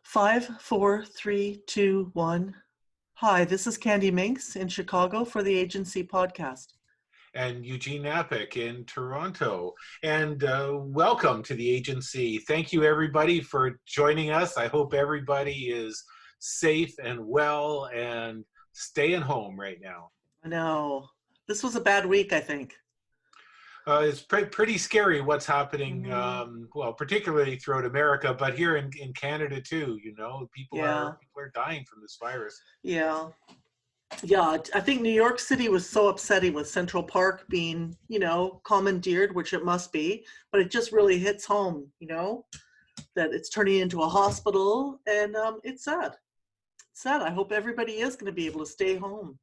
Five, four, three, two, one. Hi, this is Candy Minks in Chicago for the Agency Podcast. And Eugene Napick in Toronto. And welcome to the agency. Thank you, everybody, for joining us. I hope everybody is safe and well and staying home right now. I know. This was a bad week, I think. It's pretty scary what's happening, Mm-hmm. well, particularly throughout America, but here in Canada too, people Yeah. are dying from this virus. Yeah. Yeah. I think New York City was so upsetting with Central Park being, commandeered, which it must be, but it just really hits home, that it's turning into a hospital, and it's sad. It's sad. I hope everybody is going to be able to stay home.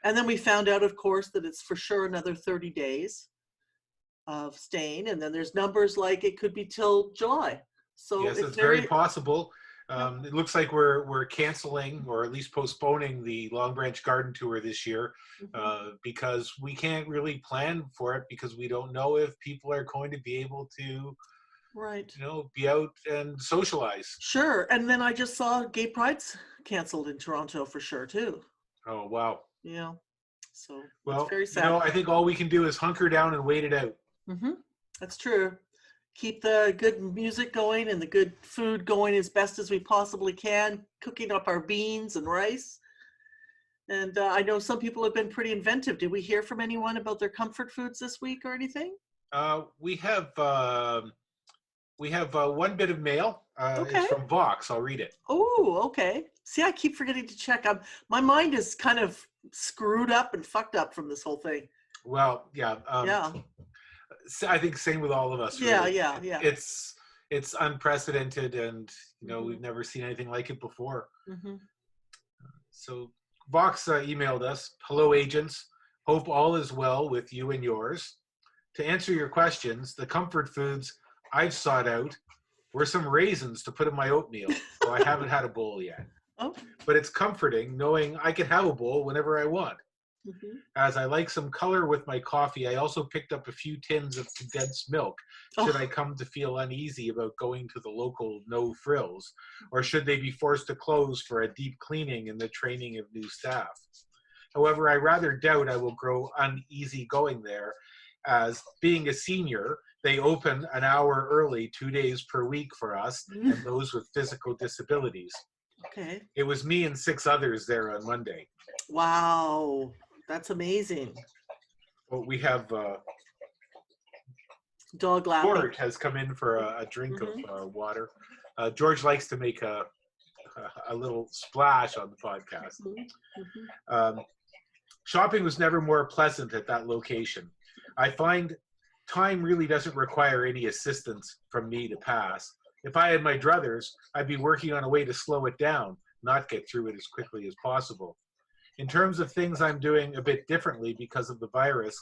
And then we found out, of course, that it's for sure another 30 days of staying, and then there's numbers like it could be till July. So Yes, it's it's very very, possible. yeah. It looks like we're canceling or at least postponing the Long Branch Garden Tour this year Mhm. because we can't really plan for it because we don't know if people are going to be able to, Right. be out and socialize. Sure. And then I just saw Gay Pride's canceled in Toronto for sure too. Oh, wow. Yeah. So it's Well, very sad. I think all we can do is hunker down and wait it out. Hmm. That's true. Keep the good music going and the good food going as best as we possibly can, cooking up our beans and rice. And I know some people have been pretty inventive. Did we hear from anyone about their comfort foods this week or anything? We have one bit of mail. It's Okay. from Vox. I'll read it. Oh, okay. See, I keep forgetting to check. My mind is kind of screwed up and fucked up from this whole thing. Well, yeah. Yeah. I think same with all of us, Yeah, really. yeah, yeah. It's unprecedented, and Hmm. we've never seen anything like it before. Hmm. So Vox emailed us, "Hello, agents. Hope all is well with you and yours. To answer your questions, the comfort foods I've sought out were some raisins to put in my oatmeal, though I haven't had a bowl yet. Oh. But it's comforting knowing I can have a bowl whenever I want. Hmm. As I like some color with my coffee, I also picked up a few tins of condensed milk should I Oh. come to feel uneasy about going to the local No Frills, or should they be forced to close for a deep cleaning and the training of new staff. However, I rather doubt I will grow uneasy going there, as being a senior, they open an hour early 2 days per week for us and those with physical disabilities. Okay. It was me and 6 others there on Monday. Wow. That's amazing. Well, we have Dog laughing. George has come in for a drink of Hmm. water. George likes to make a little splash on the podcast. Hmm. Um, Shopping was never more pleasant at that location. I find time really doesn't require any assistance from me to pass. If I had my druthers, I'd be working on a way to slow it down, not get through it as quickly as possible. In terms of things I'm doing a bit differently because of the virus,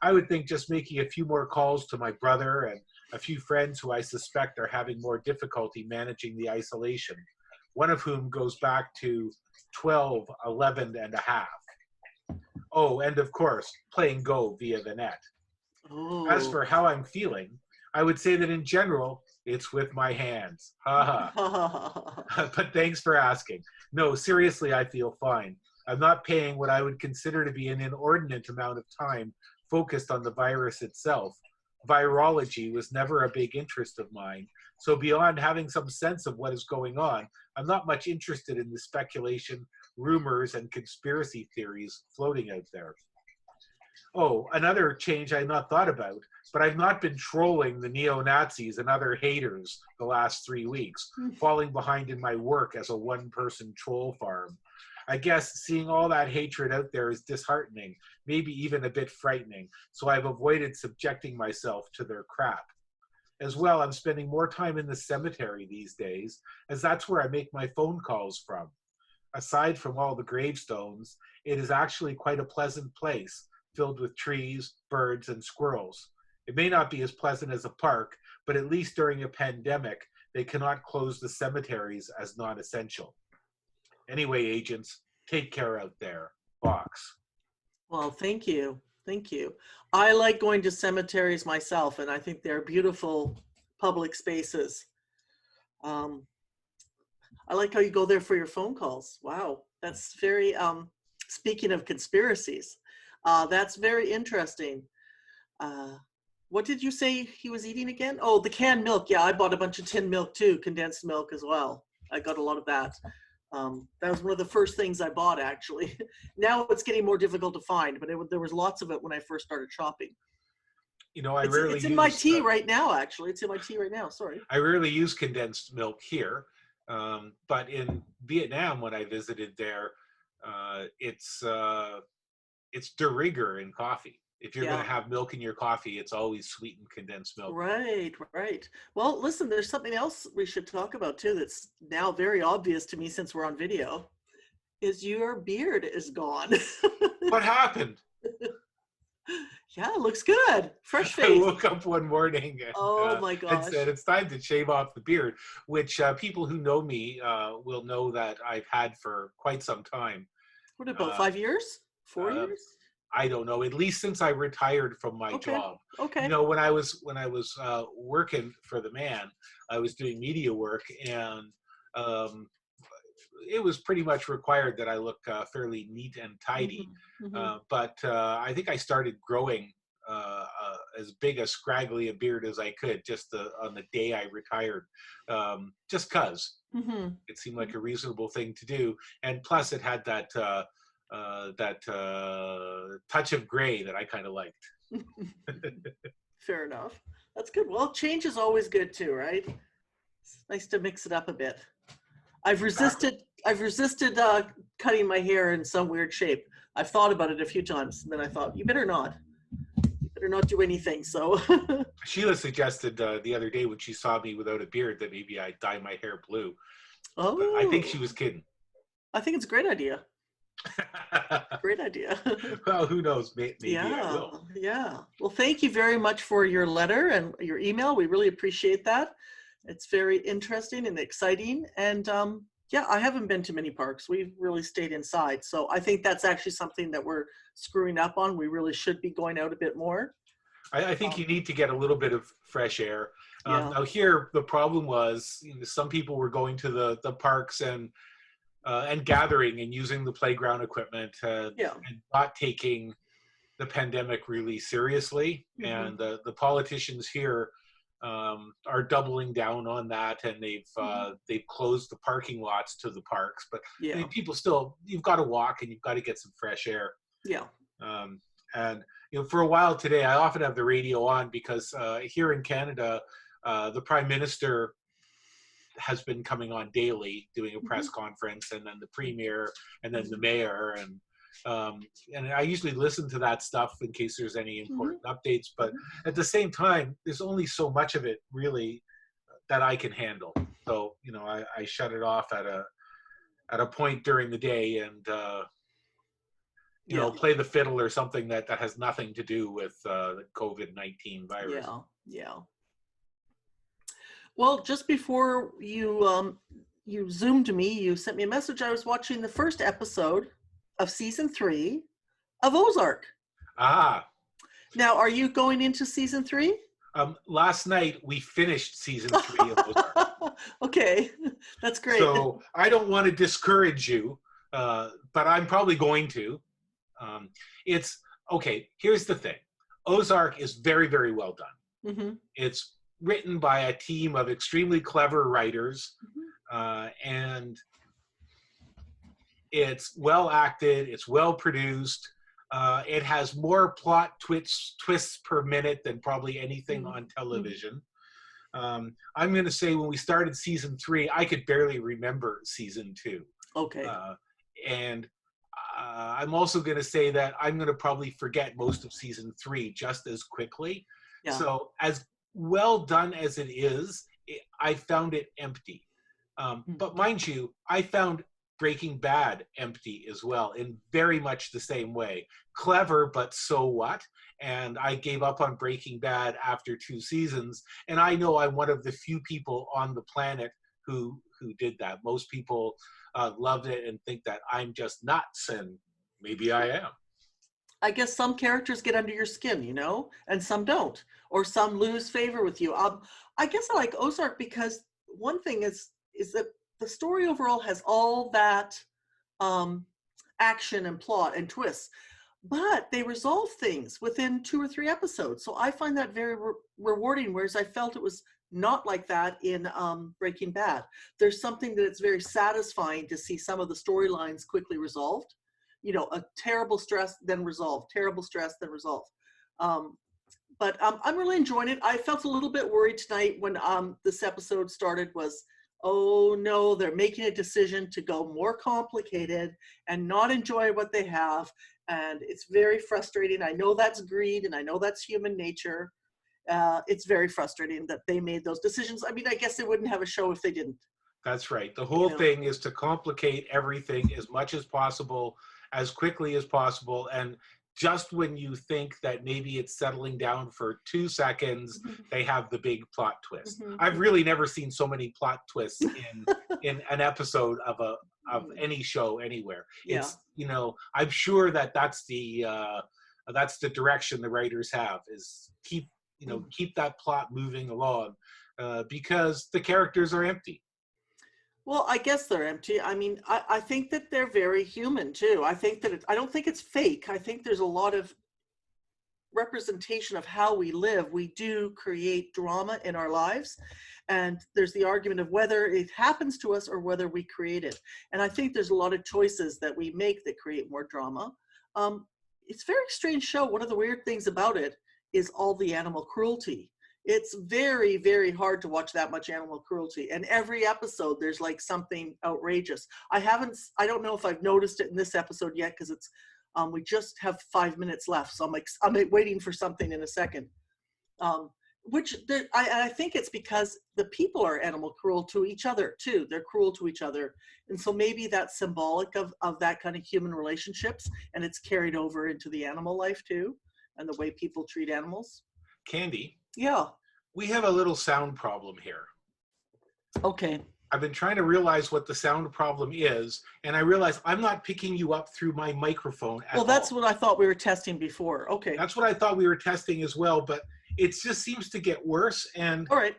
I would think just making a few more calls to my brother and a few friends who I suspect are having more difficulty managing the isolation, one of whom goes back to 12, 11 and a half. Oh, and of course, playing Go via the net. As Oh. for how I'm feeling, I would say that in general, it's with my hands. Haha. But thanks for asking. No, seriously, I feel fine. I'm not paying what I would consider to be an inordinate amount of time focused on the virus itself. Virology was never a big interest of mine. So beyond having some sense of what is going on, I'm not much interested in the speculation, rumors, and conspiracy theories floating out there. Oh, another change I've not thought about, but I've not been trolling the neo-Nazis and other haters the last 3 weeks, falling behind in my work as a one-person troll farm. I guess seeing all that hatred out there is disheartening, maybe even a bit frightening, so I've avoided subjecting myself to their crap. As well, I'm spending more time in the cemetery these days, as that's where I make my phone calls from. Aside from all the gravestones, it is actually quite a pleasant place, filled with trees, birds, and squirrels. It may not be as pleasant as a park, but at least during a pandemic, they cannot close the cemeteries as non-essential. Anyway, agents, take care out there. Vox. Well, thank you. Thank you. I like going to cemeteries myself, and I think they're beautiful public spaces. Um, I like how you go there for your phone calls. Wow, that's very. Speaking of conspiracies, that's very interesting. Uh, what did you say he was eating again? Oh, the canned milk. Yeah, I bought a bunch of tin milk too, condensed milk as well. I got a lot of that. That was one of the first things I bought, actually. Now it's getting more difficult to find, but there was lots of it when I first started shopping. You know, I It's, rarely it's in my use tea right now, actually. It's in my tea right now. Sorry. I rarely use condensed milk here, but in Vietnam when I visited there, it's de rigueur in coffee. If you're going Yeah. to have milk in your coffee, it's always sweetened condensed milk. Right, right. Well, listen, there's something else we should talk about too that's now very obvious to me since we're on video, is your beard is gone. What happened? Yeah, it looks good. Fresh I face. woke up one morning Oh and, my and gosh. said it's time to shave off the beard, which people who know me will know that I've had for quite some time. What about Uh, 5 years? Four uh, years? I don't know, at least since I retired from my Okay. job. You Okay. know, when I was working for the man, I was doing media work, and um, it was pretty much required that I look fairly neat and tidy. Hmm. Hmm. But I think I started growing as big a scraggly a beard as I could just on the day I retired, just cause Hmm. it seemed like a reasonable thing to do, and plus it had that touch of gray that I kind of liked. Fair enough. That's good. Well, change is always good too, right? It's nice to mix it up a bit. I've Exactly. resisted. I've resisted cutting my hair in some weird shape. I've thought about it a few times, and then I thought, you better not. You better not do anything. So, Sheila suggested the other day when she saw me without a beard that maybe I dye my hair blue, but I think she oh, was kidding. I think it's a great idea. Great idea. Well, who knows? Maybe I Yeah, will. yeah. Well, thank you very much for your letter and your email. We really appreciate that. It's very interesting and exciting. And yeah, I haven't been to many parks. We've really stayed inside. So I think that's actually something that we're screwing up on. We really should be going out a bit more. I think Um, you need to get a little bit of fresh air. yeah, Now here, the problem was, some people were going to the parks and gathering and using the playground equipment yeah. and not taking the pandemic really seriously. Hmm. And the politicians here are doubling down on that, and Hmm. they've closed the parking lots to the parks. But I Yeah, mean, people still, you've got to walk and you've got to get some fresh air. yeah. Um, and for a while today, I often have the radio on because here in Canada, the Prime Minister has been coming on daily doing a Hmm. press conference, and then the premier, and then the mayor, um, and I usually listen to that stuff in case there's any Hmm. important updates. But Hmm. at the same time, there's only so much of it really that I can handle. So I shut it off at a point during the day, and Yeah, play the fiddle or something that has nothing to do with the COVID-19 virus. yeah, yeah. Well, just before you zoomed me, you sent me a message. I was watching the first episode of season 3 of Ozark. Ah, Now, are you going into season 3? last night we finished season 3 of Ozark. Okay, that's great. So I don't want to discourage you, but I'm probably going to. Um, it's okay. Here's the thing: Ozark is very, very well done. Hmm. It's written by a team of extremely clever writers, Hmm. and it's well acted. It's well produced. It has more plot twists per minute than probably anything Hmm. on Hmm. television. I'm going to say when we started season 3, I could barely remember season 2. Okay. Uh, and I'm also going to say that I'm going to probably forget most of season 3 just as quickly. Yeah. So, as well done as it is, I found it empty. But mind you, I found Breaking Bad empty as well, in very much the same way. Clever, but so what? And I gave up on Breaking Bad after 2 seasons. And I know I'm one of the few people on the planet who did that. Most people loved it and think that I'm just nuts, and maybe I am. I guess some characters get under your skin, and some don't, or some lose favor with you. I guess I like Ozark because one thing is that the story overall has all that um, action and plot and twists, but they resolve things within 2 or 3 episodes. So I find that very rewarding, whereas I felt it was not like that in Breaking Bad. There's something that it's very satisfying to see some of the storylines quickly resolved. You know, a terrible stress, then resolved, terrible stress, then resolved. But I'm really enjoying it. I felt a little bit worried tonight when this episode started was, oh no, they're making a decision to go more complicated and not enjoy what they have. And it's very frustrating. I know that's greed and I know that's human nature. It's very frustrating that they made those decisions. I mean, I guess they wouldn't have a show if they didn't. That's right. The whole thing is to complicate everything as much as possible, as quickly as possible. And just when you think that maybe it's settling down for 2 seconds, they have the big plot twist. I've really never seen so many plot twists in an episode of any show anywhere. Yeah. It's, you know, I'm sure that that's the direction the writers have, is keep that plot moving along, because the characters are empty. Well, I guess they're empty. I mean, I think that they're very human too. I think that I don't think it's fake. I think there's a lot of representation of how we live. We do create drama in our lives. And there's the argument of whether it happens to us or whether we create it. And I think there's a lot of choices that we make that create more drama. It's a very strange show. One of the weird things about it is all the animal cruelty. It's very, very hard to watch that much animal cruelty. And every episode, there's like something outrageous. I don't know if I've noticed it in this episode yet, because it's, we just have 5 minutes left. So I'm waiting for something in a second. I think it's because the people are animal cruel to each other too. They're cruel to each other. And so maybe that's symbolic of that kind of human relationships, and it's carried over into the animal life too, and the way people treat animals. Candy. Yeah. We have a little sound problem here. Okay. I've been trying to realize what the sound problem is, and I realize I'm not picking you up through my microphone at all. Well, that's what I thought we were testing before. Okay. That's what I thought we were testing as well, but it just seems to get worse, and all right.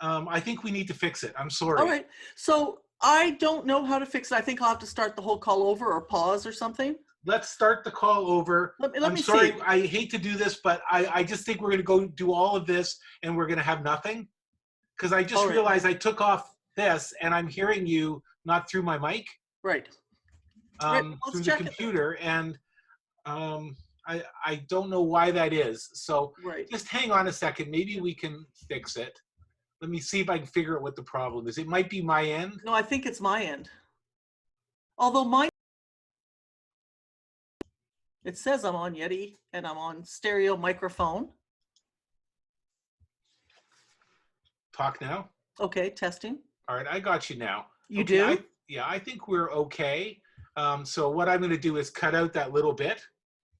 I think we need to fix it. I'm sorry. All right. So I don't know how to fix it. I think I'll have to start the whole call over or pause or something. Let's start the call over. Let me sorry, see. I hate to do this, but I just think we're going to go do all of this and we're going to have nothing. Because I just realized I took off this and I'm hearing you not through my mic. Right. Through the computer. And I don't know why that is. So just hang on a second. Maybe we can fix it. Let me see if I can figure out what the problem is. It might be my end. No, I think it's my end. Although mine, it says I'm on Yeti and I'm on stereo microphone. Talk now. Okay, testing. All right, I got you now. You do? I think we're okay. So what I'm going to do is cut out that little bit,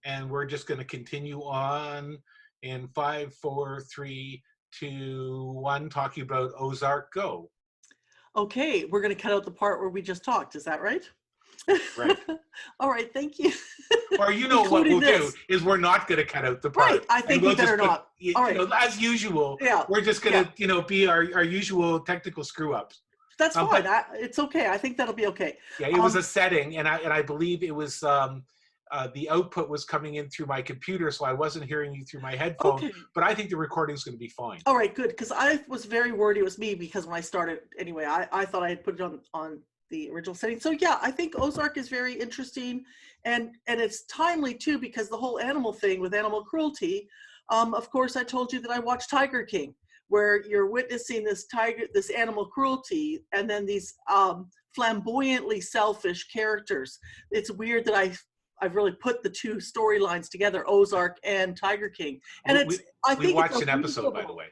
and we're just going to continue on in 5, 4, 3, 2, 1, talking about Ozark Go. Okay, we're going to cut out the part where we just talked. Is that right? Right. All right, thank you. Or you know what we'll do is we're not going to cut out the part. Right, I think we better not. All right. As usual, we're just going to, be our usual technical screw-ups. That's fine. It's okay. I think that'll be okay. Yeah, it was a setting, and I believe it was the output was coming in through my computer, so I wasn't hearing you through my headphone. Okay. But I think the recording is going to be fine. All right, good. Because I was very worried it was me, because when I started, anyway, I thought I had put it on the original setting. So yeah, I think Ozark is very interesting, and it's timely too, because the whole animal thing with animal cruelty. Of course, I told you that I watched Tiger King, where you're witnessing this animal cruelty, and then these flamboyantly selfish characters. It's weird that I've really put the two storylines together, Ozark and Tiger King. And we watched an episode, by the way.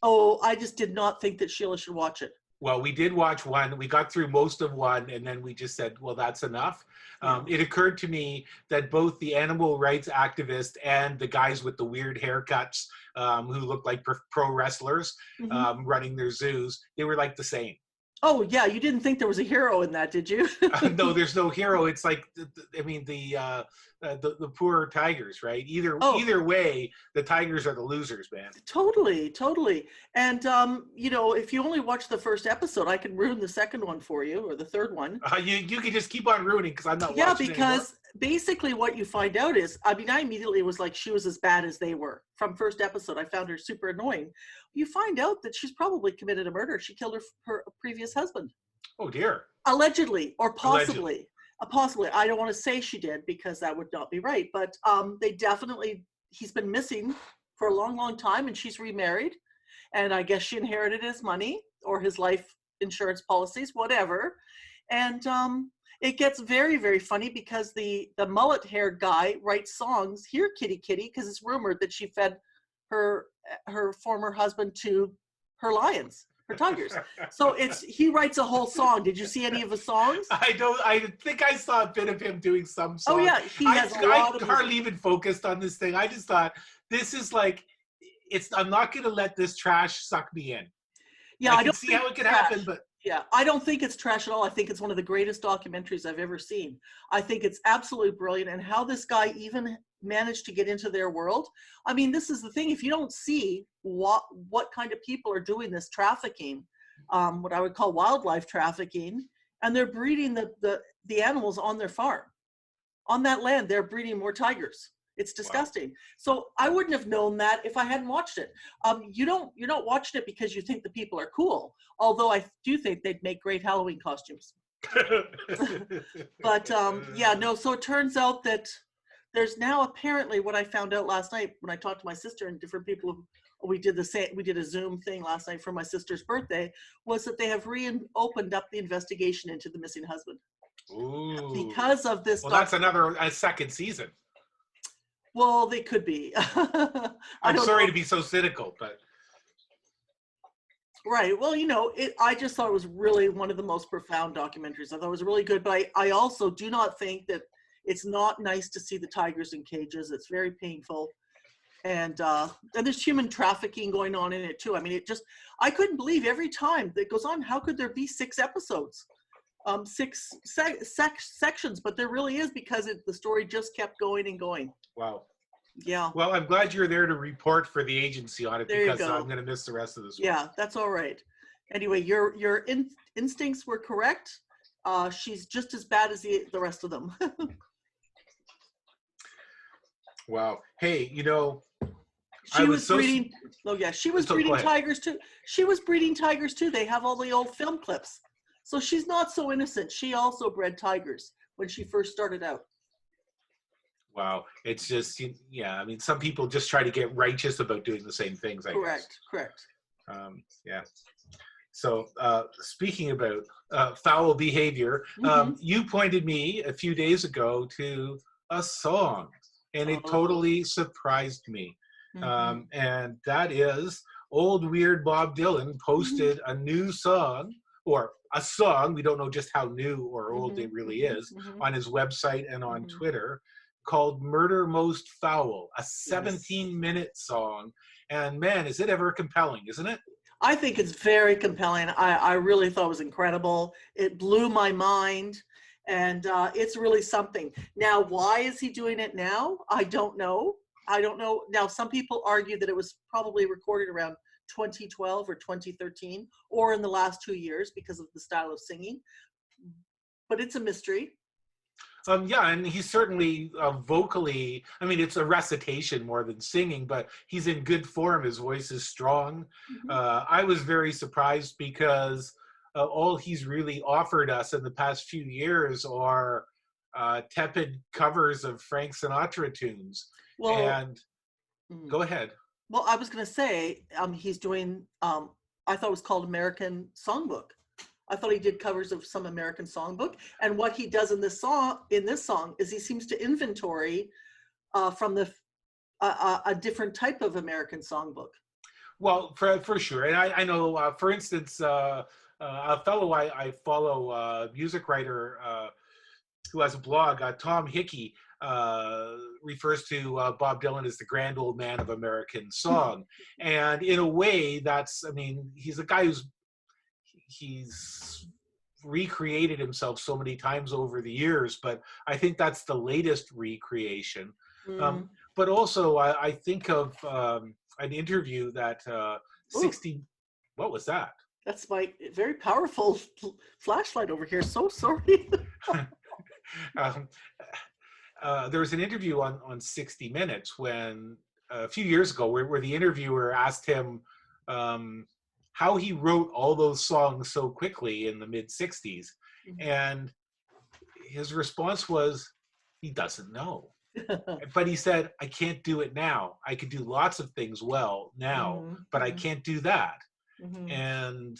Oh, I just did not think that Sheila should watch it. Well, we did watch one. We got through most of one, and then we just said, well, that's enough. It occurred to me that both the animal rights activists and the guys with the weird haircuts who look like pro wrestlers running their zoos, they were like the same. Oh yeah, you didn't think there was a hero in that, did you? No, there's no hero. It's like, I mean, the poor tigers, right? Oh, Either way, the tigers are the losers, man. totally, totally. And if you only watch the first episode, I can ruin the second one for you, or the third one. You can just keep on ruining because I'm not Yeah, watching anymore. because basically what you find out is, I mean, I immediately was like, she was as bad as they were. From first episode, I found her super annoying. You find out that she's probably committed a murder. She killed her previous husband. Oh dear. Allegedly, or Allegedly. possibly. Possibly. I don't want to say she did because that would not be right. But they definitely, he's been missing for a long, long time, and she's remarried. And I guess she inherited his money or his life insurance policies, whatever. And it gets very, very funny because the mullet-haired guy writes songs, "Here, kitty, kitty," because it's rumored that she fed her former husband to her lions, her tigers. So he writes a whole song. Did you see any of the songs? I think I saw a bit of him doing some song. Oh yeah, he has a lot I of. hardly even focused on this thing. I just thought, this is like, I'm not going to let this trash suck me in. Yeah, I can see how it could happen, but yeah, I don't think it's trash at all. I think it's one of the greatest documentaries I've ever seen. I think it's absolutely brilliant, and how this guy even managed to get into their world. I mean, this is the thing. If you don't see what kind of people are doing this trafficking, what I would call wildlife trafficking, and they're breeding the animals on their farm, on that land, they're breeding more tigers. It's disgusting. Wow. So I wouldn't have known that if I hadn't watched it. You're not watching it because you think the people are cool, although I do think they'd make great Halloween costumes. But yeah, no. So it turns out that there's now apparently, what I found out last night when I talked to my sister and different people, we did a Zoom thing last night for my sister's birthday, was that they have reopened up the investigation into the missing husband. Ooh. Because of this. Well, that's a second season. Well, they could be. I'm sorry to be so cynical, but. Right. Well, I just thought it was really one of the most profound documentaries. I thought it was really good, but I also do not think that it's not nice to see the tigers in cages. It's very painful. And there's human trafficking going on in it too. I mean, I couldn't believe every time that goes on, how could there be 6 episodes? 6 sections, but there really is, because the story just kept going and going. Wow. Yeah. Well, I'm glad you're there to report for the agency on it, because I'm going to miss the rest of this one. Yeah, that's all right. Anyway, your instincts were correct. She's just as bad as the rest of them. Wow. Hey, she was breeding. Oh yeah, she was breeding tigers too. She was breeding tigers too. They have all the old film clips. So she's not so innocent. She also bred tigers when she first started out. Wow. It's just, yeah, I mean, some people just try to get righteous about doing the same things, I guess. Correct. Yeah. So speaking about foul behavior, you pointed me a few days ago to a song, and it totally surprised me. And that is old weird Bob Dylan posted a new song, or a song, we don't know just how new or old it really is, on his website and on Twitter, called Murder Most Foul, a 17-minute song. And man, is it ever compelling, isn't it? I think it's very compelling. I really thought it was incredible. It blew my mind, and it's really something. Now, why is he doing it now? I don't know. Now, some people argue that it was probably recorded around 2012 or 2013, or in the last 2 years, because of the style of singing. But it's a mystery. Yeah, and he's certainly vocally, I mean, it's a recitation more than singing, but he's in good form. His voice is strong. I was very surprised because all he's really offered us in the past few years are tepid covers of Frank Sinatra tunes. Well, and go ahead. Well, I was going to say, he's doing, I thought it was called American Songbook. I thought he did covers of some American songbook. And what he does in this song is he seems to inventory from a different type of American songbook. Well, for sure. And I know, for instance, a fellow I follow, music writer who has a blog, Tom Hickey, refers to Bob Dylan as the grand old man of American song. And in a way, he's a guy he's recreated himself so many times over the years, but I think that's the latest recreation. Mm. But also, I think of an interview that Ooh, 60. What was that? that's my very powerful flashlight over here. So sorry. um, there was an interview on 60 Minutes when a few years ago where the interviewer asked him how he wrote all those songs so quickly in the mid 60s. And his response was, he doesn't know. But he said, I can't do it now. I could do lots of things well now, but I can't do that. And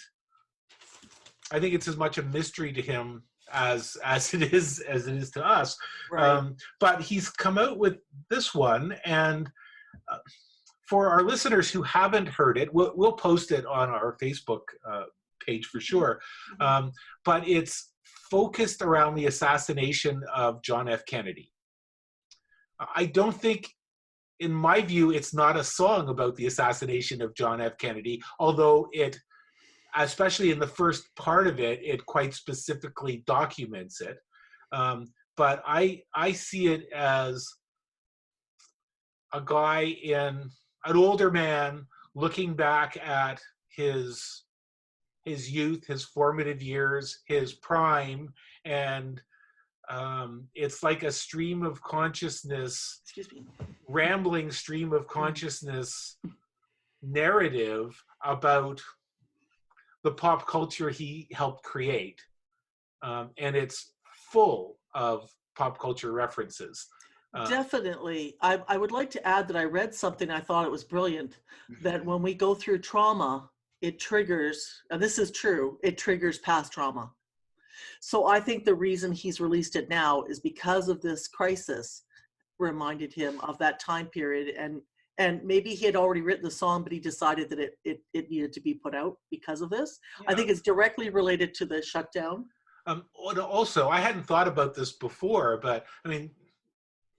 I think it's as much a mystery to him as it is to us. Right. But he's come out with this one, and for our listeners who haven't heard it, we'll post it on our Facebook page for sure. But it's focused around the assassination of John F. Kennedy. I don't think, in my view, it's not a song about the assassination of John F. Kennedy, although it, especially in the first part of it, it quite specifically documents it. But I see it as a guy an older man looking back at his youth, his formative years, his prime, and it's like a stream of consciousness, rambling stream of consciousness narrative about the pop culture he helped create. And it's full of pop culture references. Definitely. I would like to add that I read something, I thought it was brilliant, that when we go through trauma, it triggers, and this is true, it triggers past trauma. So I think the reason he's released it now is because of this crisis reminded him of that time period. And maybe he had already written the song, but he decided that it needed to be put out because of this. Yeah. I think it's directly related to the shutdown. Also, I hadn't thought about this before, but I mean,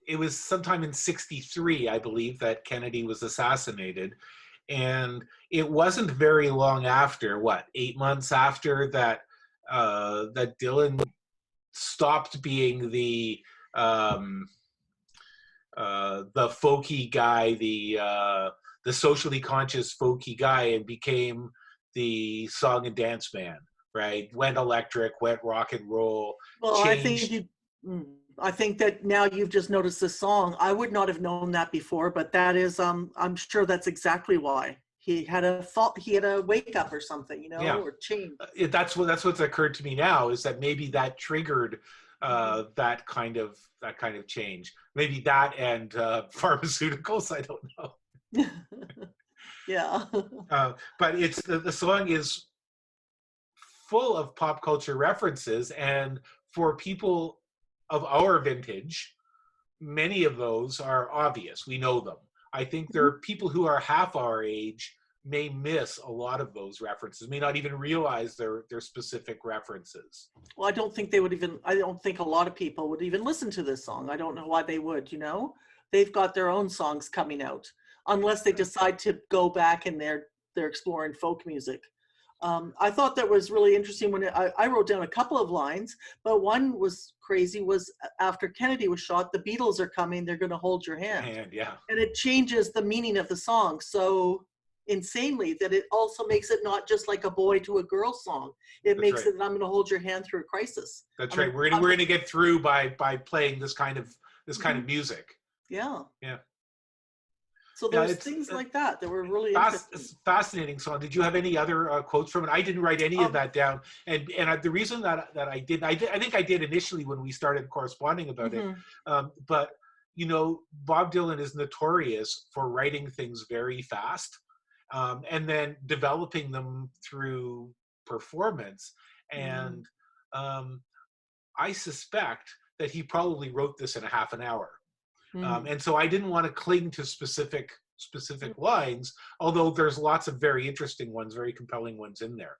it was sometime in '63, I believe, that Kennedy was assassinated. And it wasn't very long after, 8 months after that, that Dylan stopped being the folky guy, the socially conscious folky guy, and became the song and dance man, right? Went electric, went rock and roll. Well, changed. I think that now you've just noticed this song. I would not have known that before, but that is, I'm sure that's exactly why. He had a wake up or something, or change. That's what's occurred to me now, is that maybe that triggered that kind of change. Maybe that and pharmaceuticals. I don't know. Yeah. But it's the song is full of pop culture references, and for people of our vintage, many of those are obvious. We know them. I think there are people who are half our age may miss a lot of those references, may not even realize they're specific references. Well, I don't think a lot of people would even listen to this song. I don't know why they would, They've got their own songs coming out, unless they decide to go back and they're exploring folk music. I thought that was really interesting when I wrote down a couple of lines, but one was crazy, was after Kennedy was shot, the Beatles are coming, they're going to hold your hand. Yeah. And it changes the meaning of the song so insanely that it also makes it not just like a boy to a girl song. It makes it, I'm going to hold your hand through a crisis. That's right. We're going to get through by playing this kind of music. Yeah. Yeah. So there's things like that were really interesting. Fascinating song. Did you have any other quotes from it? I didn't write any of that down, and the reason that I think I did initially when we started corresponding about it. But Bob Dylan is notorious for writing things very fast, and then developing them through performance. And I suspect that he probably wrote this in a half an hour. And so I didn't want to cling to specific lines, although there's lots of very interesting ones, very compelling ones in there.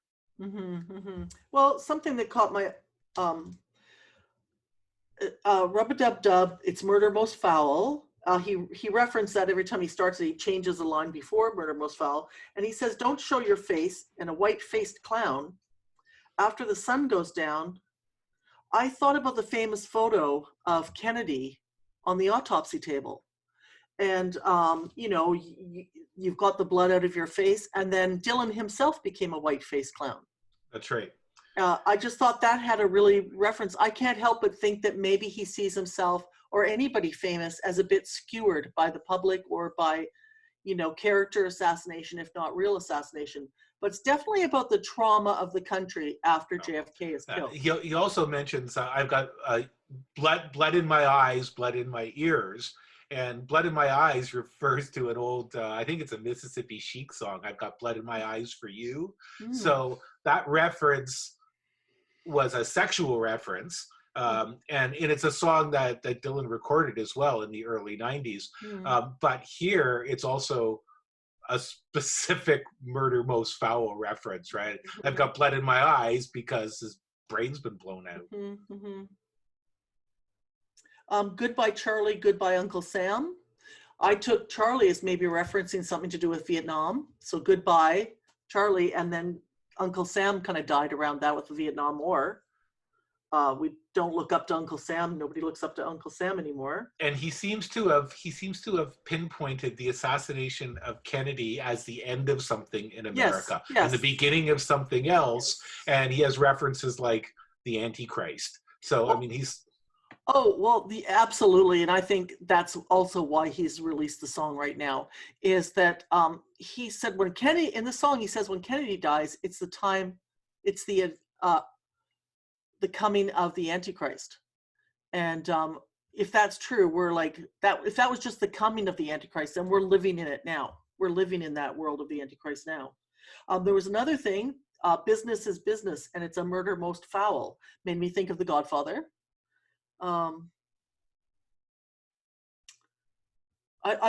Well, something that caught my Rub-a-Dub-Dub, it's Murder Most Foul. He referenced that every time he starts it, he changes the line before Murder Most Foul. And he says, don't show your face, and a white-faced clown after the sun goes down, I thought about the famous photo of Kennedy on the autopsy table. And, you've got the blood out of your face. And then Dylan himself became a white-faced clown. That's right. I just thought that had a really reference. I can't help but think that maybe he sees himself or anybody famous as a bit skewered by the public or by, character assassination, if not real assassination. But it's definitely about the trauma of the country after JFK is killed. He also mentions, I've got blood in my eyes, blood in my ears. And blood in my eyes refers to an old, I think it's a Mississippi Chic song, I've got blood in my eyes for you. So that reference was a sexual reference. And it's a song that Dylan recorded as well in the early 90s. But here it's also a specific Murder Most Foul reference, right? I've got blood in my eyes because his brain's been blown out. Goodbye, Charlie, goodbye, Uncle Sam. I took Charlie as maybe referencing something to do with Vietnam. So goodbye, Charlie. And then Uncle Sam kind of died around that with the Vietnam War. We don't look up to Uncle Sam. Nobody looks up to Uncle Sam anymore. And he seems to have pinpointed the assassination of Kennedy as the end of something in America, and the beginning of something else. And he has references like the Antichrist. So I mean, he's. Oh, well, absolutely. And I think that's also why he's released the song right now, is that he said when Kennedy, in the song, he says when Kennedy dies, it's the coming of the Antichrist. And if that's true, we're like that. If that was just the coming of the Antichrist, then we're living in it now. We're living in that world of the Antichrist now. There was another thing, business is business, and it's a murder most foul. Made me think of The Godfather. I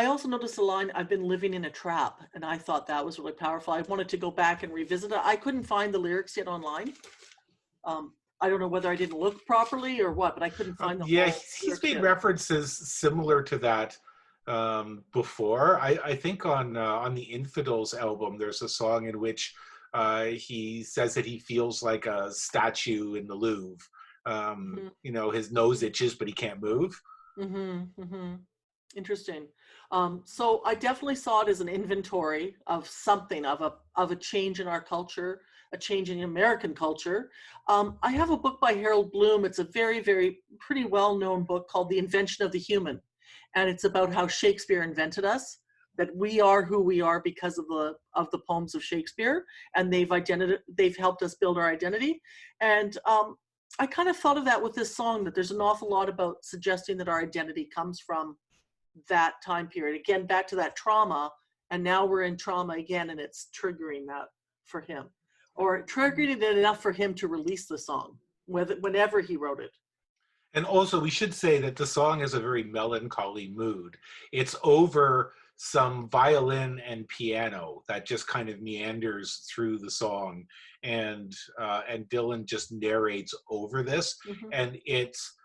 also noticed the line, I've been living in a trap, and I thought that was really powerful. I wanted to go back and revisit it. I couldn't find the lyrics yet online. I don't know whether I didn't look properly or what, but I couldn't find the he's made references similar to that before. I think on the Infidels album, there's a song in which he says that he feels like a statue in the Louvre. His nose itches, but he can't move. Interesting. So I definitely saw it as an inventory of something, of a change in our culture, a change in American culture. I have a book by Harold Bloom. It's a very, very pretty well-known book called The Invention of the Human. And it's about how Shakespeare invented us, that we are who we are because of the poems of Shakespeare. And they've helped us build our identity. And I kind of thought of that with this song, that there's an awful lot about suggesting that our identity comes from that time period. Again, back to that trauma, and now we're in trauma again, and it's triggering that for him, or triggering it enough for him to release the song, whenever he wrote it. And also, we should say that the song has a very melancholy mood. It's over some violin and piano that just kind of meanders through the song, and Dylan just narrates over this, and it's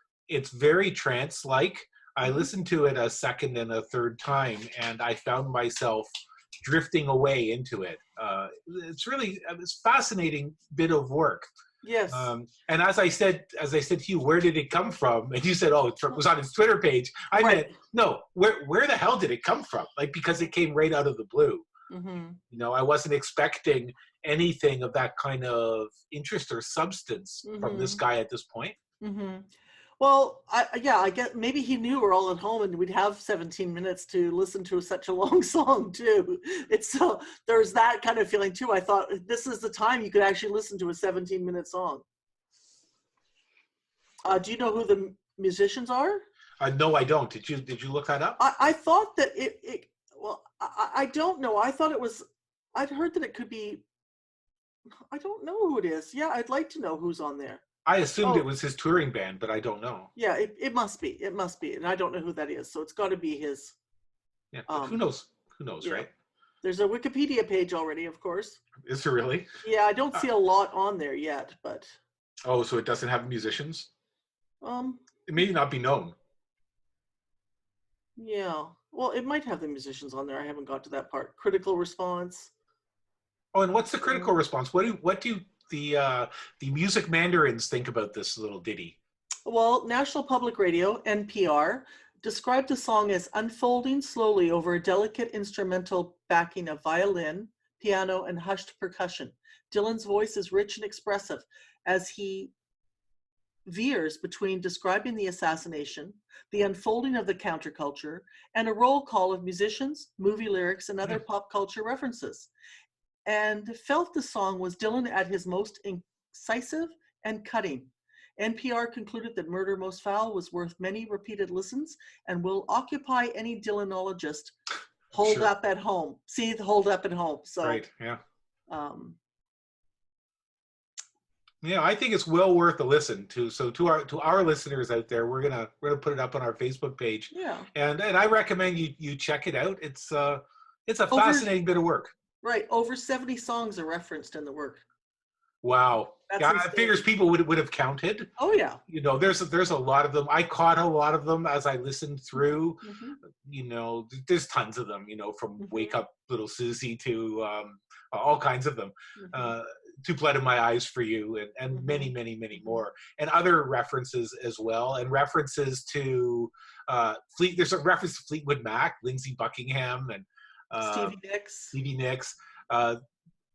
very trance-like. I listened to it a second and a third time, and I found myself drifting away into it. It's a fascinating bit of work. Yes. And as I said to you, where did it come from? And you said, oh, it was on his Twitter page. I meant, no, where the hell did it come from? Like, because it came right out of the blue. I wasn't expecting anything of that kind of interest or substance from this guy at this point. Well, I guess maybe he knew we're all at home and we'd have 17 minutes to listen to such a long song too. There's that kind of feeling too. I thought this is the time you could actually listen to a 17-minute song. Do you know who the musicians are? No, I don't. Did you look that up? I thought that I don't know. I thought I'd heard that it could be, I don't know who it is. Yeah, I'd like to know who's on there. I assumed it was his touring band, but I don't know. Yeah, it must be. It must be. And I don't know who that is. So it's got to be his. Yeah, who knows? Who knows, right? There's a Wikipedia page already, of course. Is there really? Yeah, I don't see a lot on there yet, but. Oh, so it doesn't have musicians? It may not be known. Yeah. Well, it might have the musicians on there. I haven't got to that part. Critical response. Oh, and what's the critical response? What do the music mandarins think about this little ditty? Well, National Public Radio, NPR, described the song as unfolding slowly over a delicate instrumental backing of violin, piano, and hushed percussion. Dylan's voice is rich and expressive as he veers between describing the assassination, the unfolding of the counterculture, and a roll call of musicians, movie lyrics, and other pop culture references. And felt the song was Dylan at his most incisive and cutting. NPR concluded that Murder Most Foul was worth many repeated listens and will occupy any Dylanologist holed Sure. up at home. See, the hold up at home. So, Right. Yeah. um, Yeah, I think it's well worth a listen to. So to our listeners out there, we're gonna put it up on our Facebook page, yeah, and I recommend you check it out. It's a over fascinating bit of work. right over 70 songs are referenced in the work. Wow. That's Yeah, I insane. figures people would have counted. Oh yeah. You know, there's a lot of them. I caught a lot of them as I listened through. Mhm. You know, there's tons of them. You know, from Mhm. Wake Up Little Susie to all kinds of them. Mhm. To Blood in My Eyes for You, and many, many, many more, and other references as well, and references to There's a reference to Fleetwood Mac, Lindsey Buckingham, and Stevie Nicks, Stevie Nicks.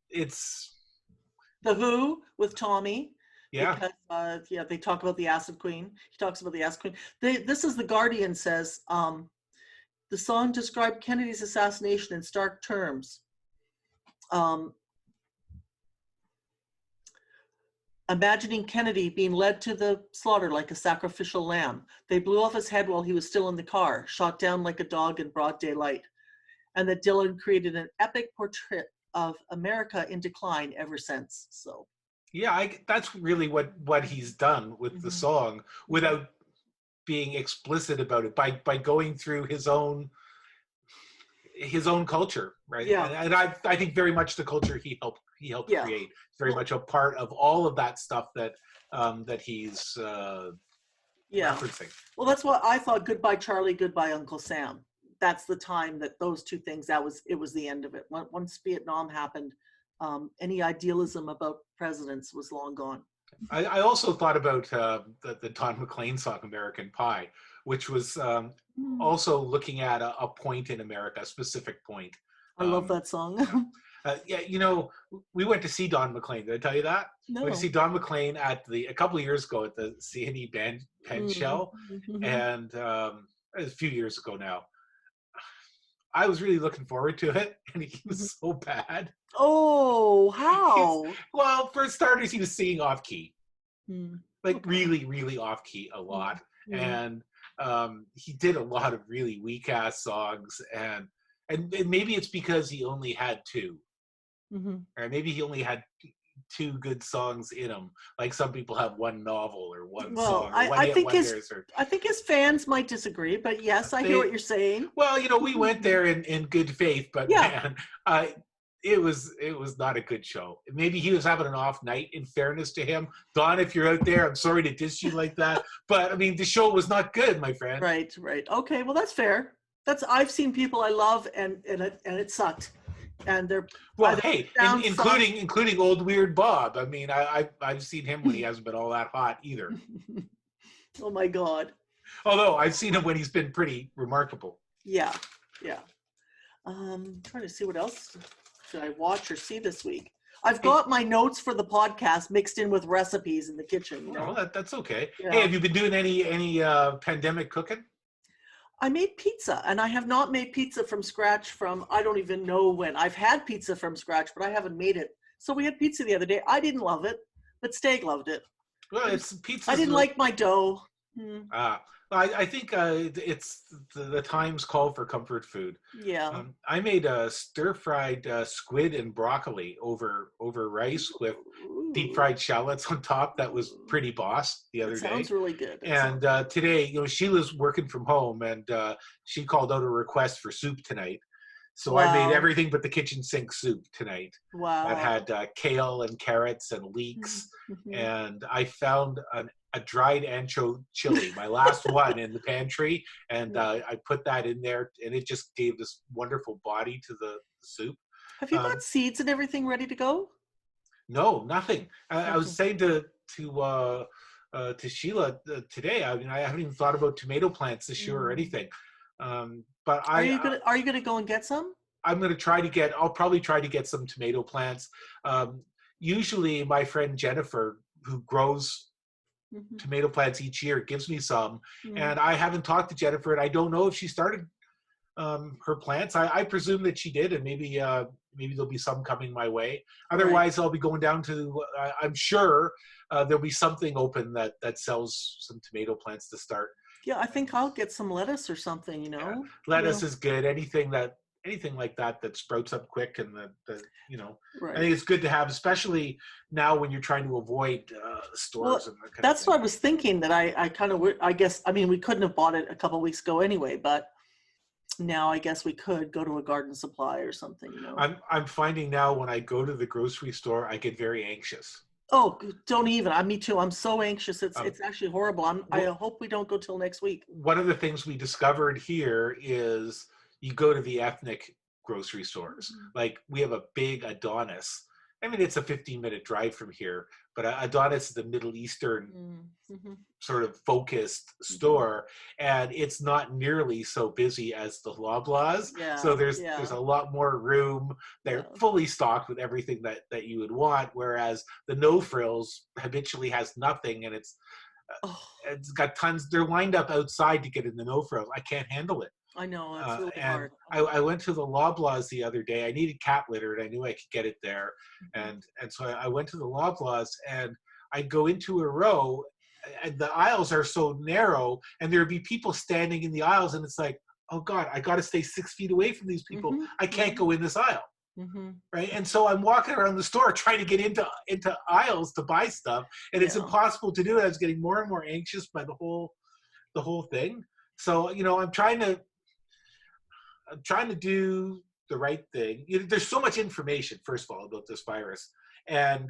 It's The Who with Tommy, yeah, because yeah, they talk about the Acid Queen. He talks about the Acid Queen. This is the Guardian says the song described Kennedy's assassination in stark terms. Imagining Kennedy being led to the slaughter like a sacrificial lamb. They blew off his head while he was still in the car, shot down like a dog in broad daylight. And that Dylan created an epic portrait of America in decline ever since. So yeah, that's really what he's done with the song, without being explicit about it, by going through his own culture, right? Yeah. And I think very much the culture he helped Yeah. create. It's very Well- much a part of all of that stuff that he's yeah. referencing. Well, that's what I thought. Goodbye, Charlie. Goodbye, Uncle Sam. That's the time that those two things. It was the end of it. Once Vietnam happened, any idealism about presidents was long gone. I also thought about the Don McLean song "American Pie," which was also looking at a point in America, a specific point. I love that song. Yeah, you know, we went to see Don McLean. Did I tell you that? No. We went to see Don McLean at a couple of years ago at the CNE band show, and a few years ago now. I was really looking forward to it, and he was so bad. Oh, how? Well, for starters, he was singing off key, like Okay. really, really off key a lot, and he did a lot of really weak ass songs, and maybe it's because he only had two, or maybe he only had two good songs in him. Like some people have one novel or one song, or one hit wonders. I think his fans might disagree, but yes, I hear what you're saying. Well, you know, we went there in good faith, but Yeah. man, it was not a good show. Maybe he was having an off night, in fairness to him. Don, if you're out there, I'm sorry to diss you like that, but I mean, the show was not good, my friend. Right. Okay, well, that's fair. I've seen people I love and it sucked, and they're Well, either hey, down including old Weird Bob. I mean, I've seen him when he hasn't been all that hot either. Oh my God. Although I've seen him when he's been pretty remarkable. Yeah. Trying to see what else should I watch or see this week. I've got my notes for the podcast mixed in with recipes in the kitchen. You know? Well, that's okay. Yeah. Hey, have you been doing any pandemic cooking? I made pizza, and I have not made pizza from scratch from I don't even know when. I've had pizza from scratch, but I haven't made it. So we had pizza the other day. I didn't love it, but Steg loved it. Well, it's pizza. I didn't like my dough. I think it's the times call for comfort food. Yeah. I made a stir-fried squid and broccoli over rice with deep fried shallots on top. That was pretty boss the other day. Sounds really good. And today, you know, Sheila's working from home, and she called out a request for soup tonight. So I made everything but the kitchen sink soup tonight. Wow. That had kale and carrots and leeks, and I found a dried ancho chili, my last one in the pantry, and I put that in there, and it just gave this wonderful body to the soup. Have you got seeds and everything ready to go? No, nothing. I was Nothing. saying to Sheila today. I mean, I haven't even thought about tomato plants this year or Mm. anything. But Are you gonna go and get some? I'm going to try to get. I'll probably try to get some tomato plants. Um, Usually, my friend Jennifer, who grows Hmm. tomato plants each year, gives me some. Mm. And I haven't talked to Jennifer, and I don't know if she started her plants. I presume that she did, and maybe there'll be some coming my way. Right. Otherwise, I'll be going down to. I'm sure there'll be something open that sells some tomato plants to start. Yeah, I think I'll get some lettuce or something, Yeah, You lettuce know, is good. Anything like that sprouts up quick, and I right. think it's good to have, especially now when you're trying to avoid Well, stores and that kind of that's thing. what I was thinking that I kind of, I guess, I mean, we couldn't have bought it a couple weeks ago anyway, but now I guess we could go to a garden supply or something. I'm finding now when I go to the grocery store, I get very anxious. Oh, don't even. Me too. I'm so anxious. Um, It's actually horrible. I wh- hope we don't go till next week. One of the things we discovered here is you go to the ethnic grocery stores. Mhm. Like we have a big Adonis. I mean, it's a 15-minute drive from here, but Adonis is the Middle Eastern Mm-hmm. sort of focused Hmm. store, and it's not nearly so busy as the Loblaws. So Yeah, there's yeah, a lot more room. They're yeah. fully stocked with everything that you would want, whereas the No Frills habitually has nothing, and Oh, it's got tons. They're lined up outside to get in the No Frills. I can't handle it. I know. It's really And hard. I went to the Loblaws the other day. I needed cat litter, and I knew I could get it there. Mhm. And so I went to the Loblaws, and I go into a row, and the aisles are so narrow, and there'd be people standing in the aisles, and it's like, oh God, I got to stay 6 feet away from these people. Mhm. I can't Mhm. go in this aisle, Mhm. right? And so I'm walking around the store trying to get into aisles to buy stuff, and it's Yeah. impossible to do it. I was getting more and more anxious by the whole thing. So I'm trying to do the right thing. There's so much information, first of all, about this virus and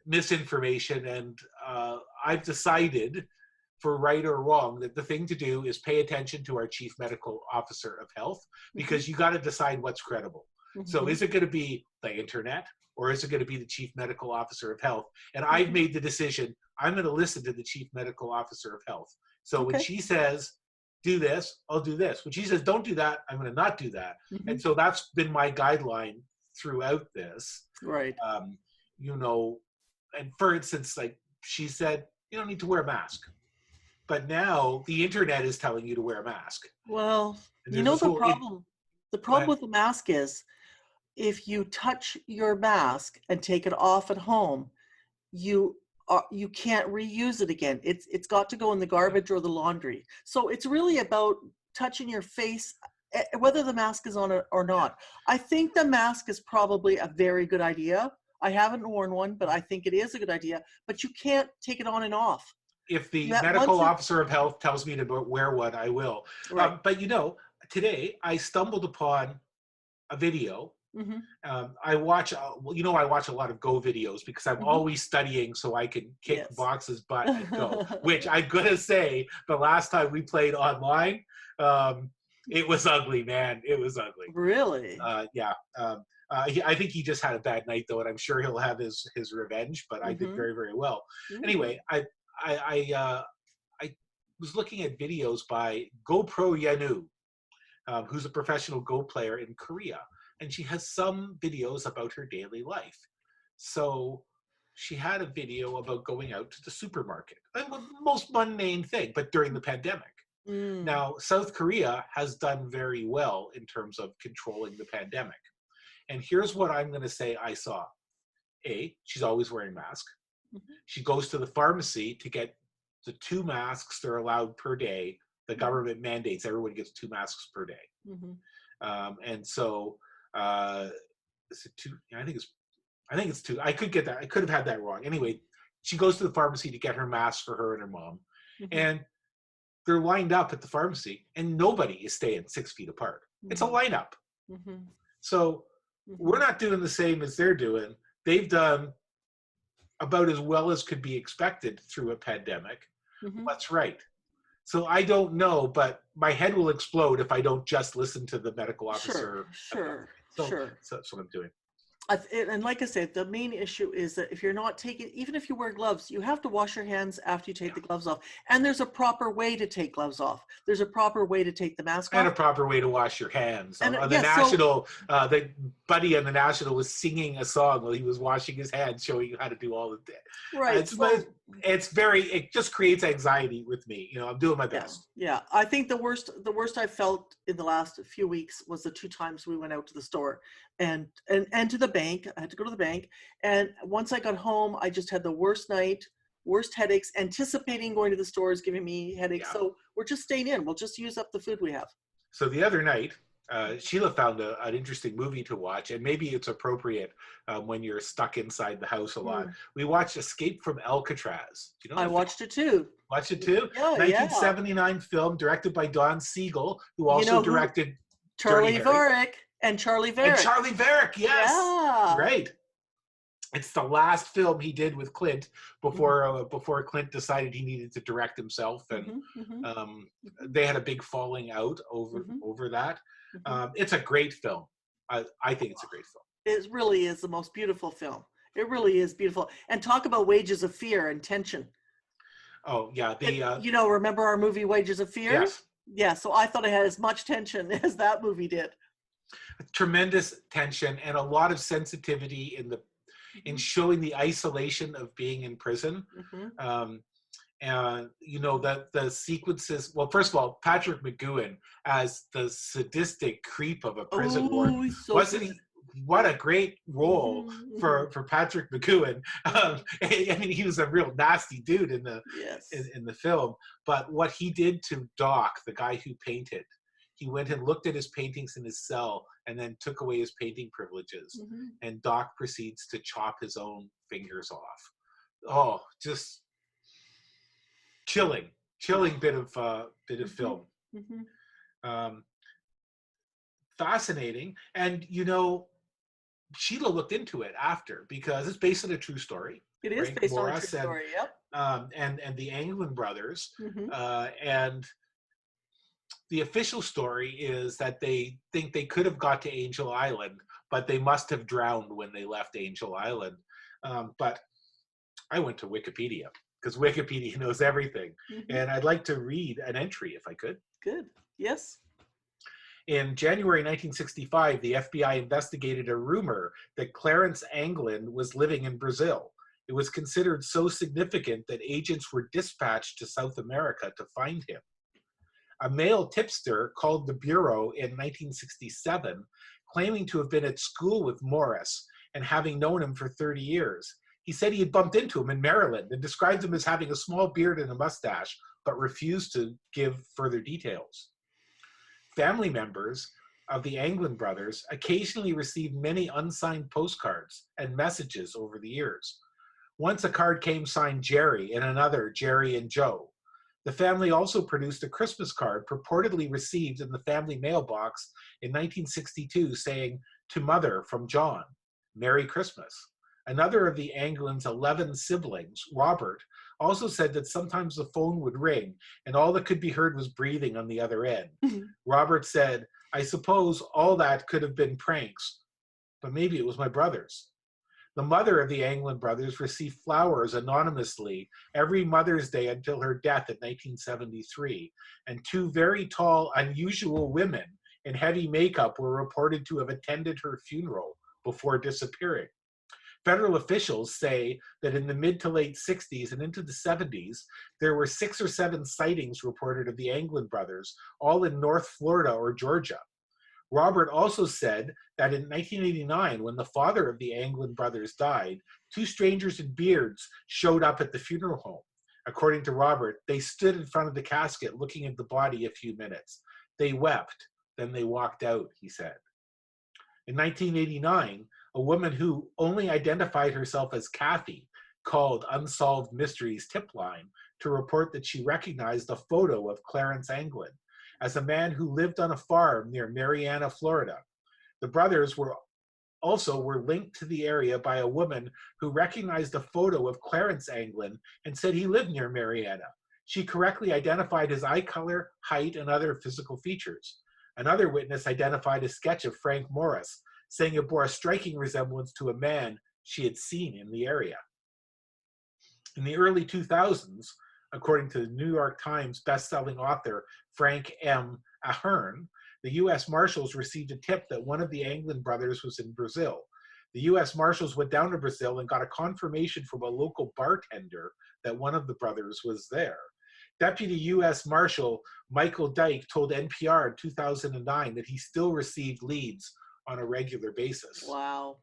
misinformation, and I've decided, for right or wrong, that the thing to do is pay attention to our chief medical officer of health, Mhm. because you got to decide what's credible. So Mhm. is it going to be the internet, or is it going to be the chief medical officer of health? And I've Mhm. made the decision, I'm going to listen to the chief medical officer of health. So when Okay. she says do this, I'll do this. When she says don't do that, I'm going to not do that. And Mhm. so that's been my guideline throughout this. Right. um, you know, and for instance, like she said, you don't need to wear a mask. But now the internet is telling you to wear a mask. Well, And there's this whole, the go problem ahead. with the mask is if you touch your mask and take it off at home, you can't reuse it again. It's got to go in the garbage or the laundry. So it's really about touching your face, whether the mask is on or Yeah. not. I think the mask is probably a very good idea. I haven't worn one, but I think it is a good idea. But you can't take it on and off. If the That medical once it officer of health tells me to wear one, I will. right. But today I stumbled upon a video. Mm-hmm. I watch a lot of Go videos because I'm Mm-hmm. always studying so I can kick Yes. box's butt at Go. Which I'm gonna say, the last time we played online, um, it was ugly, man. It was ugly. Really? Yeah. I think he just had a bad night though, and I'm sure he'll have his revenge. But I did Mm-hmm. very, very well. Mm. Anyway, I was looking at videos by GoPro Yanu, who's a professional Go player in Korea, and she has some videos about her daily life. So she had a video about going out to the supermarket, the most mundane thing, but during the pandemic. Mm. Now, South Korea has done very well in terms of controlling the pandemic. And here's what I'm going to say I saw. A, she's always wearing a mask. Mm-hmm. She goes to the pharmacy to get the 2 masks they're allowed per day. The government mandates everyone gets 2 masks per day. Mm-hmm. And so, is it two? I think it's two. I could get that. I could have had that wrong. Anyway, she goes to the pharmacy to get her mask for her and her mom. Mm-hmm. And they're lined up at the pharmacy, and nobody is staying 6 feet apart. It's a Mm-hmm. lineup. Mm-hmm. So we're Mm-hmm. not doing the same as they're doing. They've done about as well as could be expected through a pandemic. Mm-hmm. What's right? So I don't know, but my head will explode if I don't just listen to the medical Sure, officer of health. sure, So, sure. so that's what I'm doing. And like I said, the main issue is that if you're not taking, even if you wear gloves, you have to wash your hands after you take Yeah. the gloves off. And there's a proper way to take gloves off. There's a proper way to take the mask And a off. proper way to wash your hands. And On the yeah, so National, the buddy on the National was singing a song while he was washing his hands, showing you how to do all of that. right, so It just creates anxiety with me. I'm doing my yeah, best. yeah. I think the worst I felt in the last few weeks was the two times we went out to the store and to the bank. I had to go to the bank, and once I got home, I just had the worst night, worst headaches. Anticipating going to the store is giving me headaches. Yeah. So we're just staying in. We'll just use up the food we have. So the other night, Sheila found an interesting movie to watch, and maybe it's appropriate when you're stuck inside the house a lot. We watched Escape from Alcatraz. Do you know? I watched it too. Watched it too? Yeah, 1979 film directed by Don Siegel, who You also know who? directed Charlie Dirty Harry. Varick and Charlie And Varick. Charlie Varick, yes. Yeah. Right. It's the last film he did with Clint before Clint decided he needed to direct himself, and they had a big falling out over that. It's a great film. I think it's a great film. It really is the most beautiful film. It really is beautiful. And talk about Wages of Fear and tension. Oh yeah, Remember our movie Wages of Fear? yes, Yeah, so I thought it had as much tension as that movie did. tremendous tension and a lot of sensitivity in showing the isolation of being in prison. And that the sequences, well, first of all, Patrick McGoohan as the sadistic creep of a prison warden, he's so wasn't he? What a great role for Patrick McGoohan. I mean, he was a real nasty dude in the yes. in the film, but what he did to Doc, the guy who painted, he went and looked at his paintings in his cell and then took away his painting privileges. And Doc proceeds to chop his own fingers off. Oh, just chilling bit of film. Fascinating. And Sheila looked into it after, because it's based on a true story. It is Frank based on a Morris true story. Yep. And the Anglin brothers. And the official story is that they think they could have got to Angel Island, but they must have drowned when they left Angel Island. But I went to Wikipedia, because Wikipedia knows everything. And I'd like to read an entry, if I could. Good. Yes. In January 1965, the FBI investigated a rumor that Clarence Anglin was living in Brazil. It was considered so significant that agents were dispatched to South America to find him. A male tipster called the Bureau in 1967, claiming to have been at school with Morris and having known him for 30 years. He said he had bumped into him in Maryland and described him as having a small beard and a mustache, but refused to give further details. Family members of the Anglin brothers occasionally received many unsigned postcards and messages over the years. Once a card came signed Jerry and another Jerry and Joe. The family also produced a Christmas card purportedly received in the family mailbox in 1962 saying, "To Mother from John, Merry Christmas." Another of the Anglin's 11 siblings, Robert, also said that sometimes the phone would ring and all that could be heard was breathing on the other end. Robert said, "I suppose all that could have been pranks, but maybe it was my brothers." The mother of the Anglin brothers received flowers anonymously every Mother's Day until her death in 1973, and two very tall, unusual women in heavy makeup were reported to have attended her funeral before disappearing. Federal officials say that in the mid to late 60s and into the 70s, there were 6 or 7 sightings reported of the Anglin brothers, all in North Florida or Georgia. Robert also said that in 1989, when the father of the Anglin brothers died, 2 strangers in beards showed up at the funeral home. According to Robert, they stood in front of the casket looking at the body a few minutes. They wept, then they walked out, he said. In 1989, a woman who only identified herself as Kathy called Unsolved Mysteries tip line to report that she recognized a photo of Clarence Anglin as a man who lived on a farm near Marianna, Florida. The brothers were linked to the area by a woman who recognized a photo of Clarence Anglin and said he lived near Marianna. She correctly identified his eye color, height, and other physical features. Another witness identified a sketch of Frank Morris, saying it bore a striking resemblance to a man she had seen in the area. In the early 2000s, according to the New York Times bestselling author Frank M. Ahern, the U.S. Marshals received a tip that one of the Anglin brothers was in Brazil. The U.S. Marshals went down to Brazil and got a confirmation from a local bartender that one of the brothers was there. Deputy U.S. Marshal Michael Dyke told NPR in 2009 that he still received leads on a regular basis. Wow.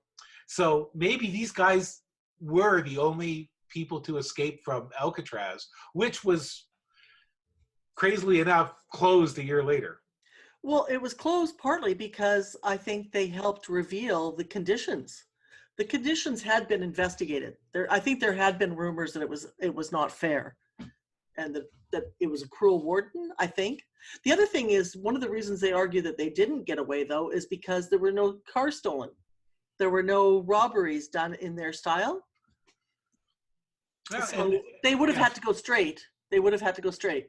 So maybe these guys were the only people to escape from Alcatraz, which was, crazily enough, closed a year later. Well, it was closed partly because I think they helped reveal the conditions. The conditions had been investigated. I think there had been rumors that it was not fair, and that it was a cruel warden, I think. The other thing is, one of the reasons they argue that they didn't get away, though, is because there were no cars stolen. There were no robberies done in their style. Yeah, So they would have had to go straight. They would have had to go straight.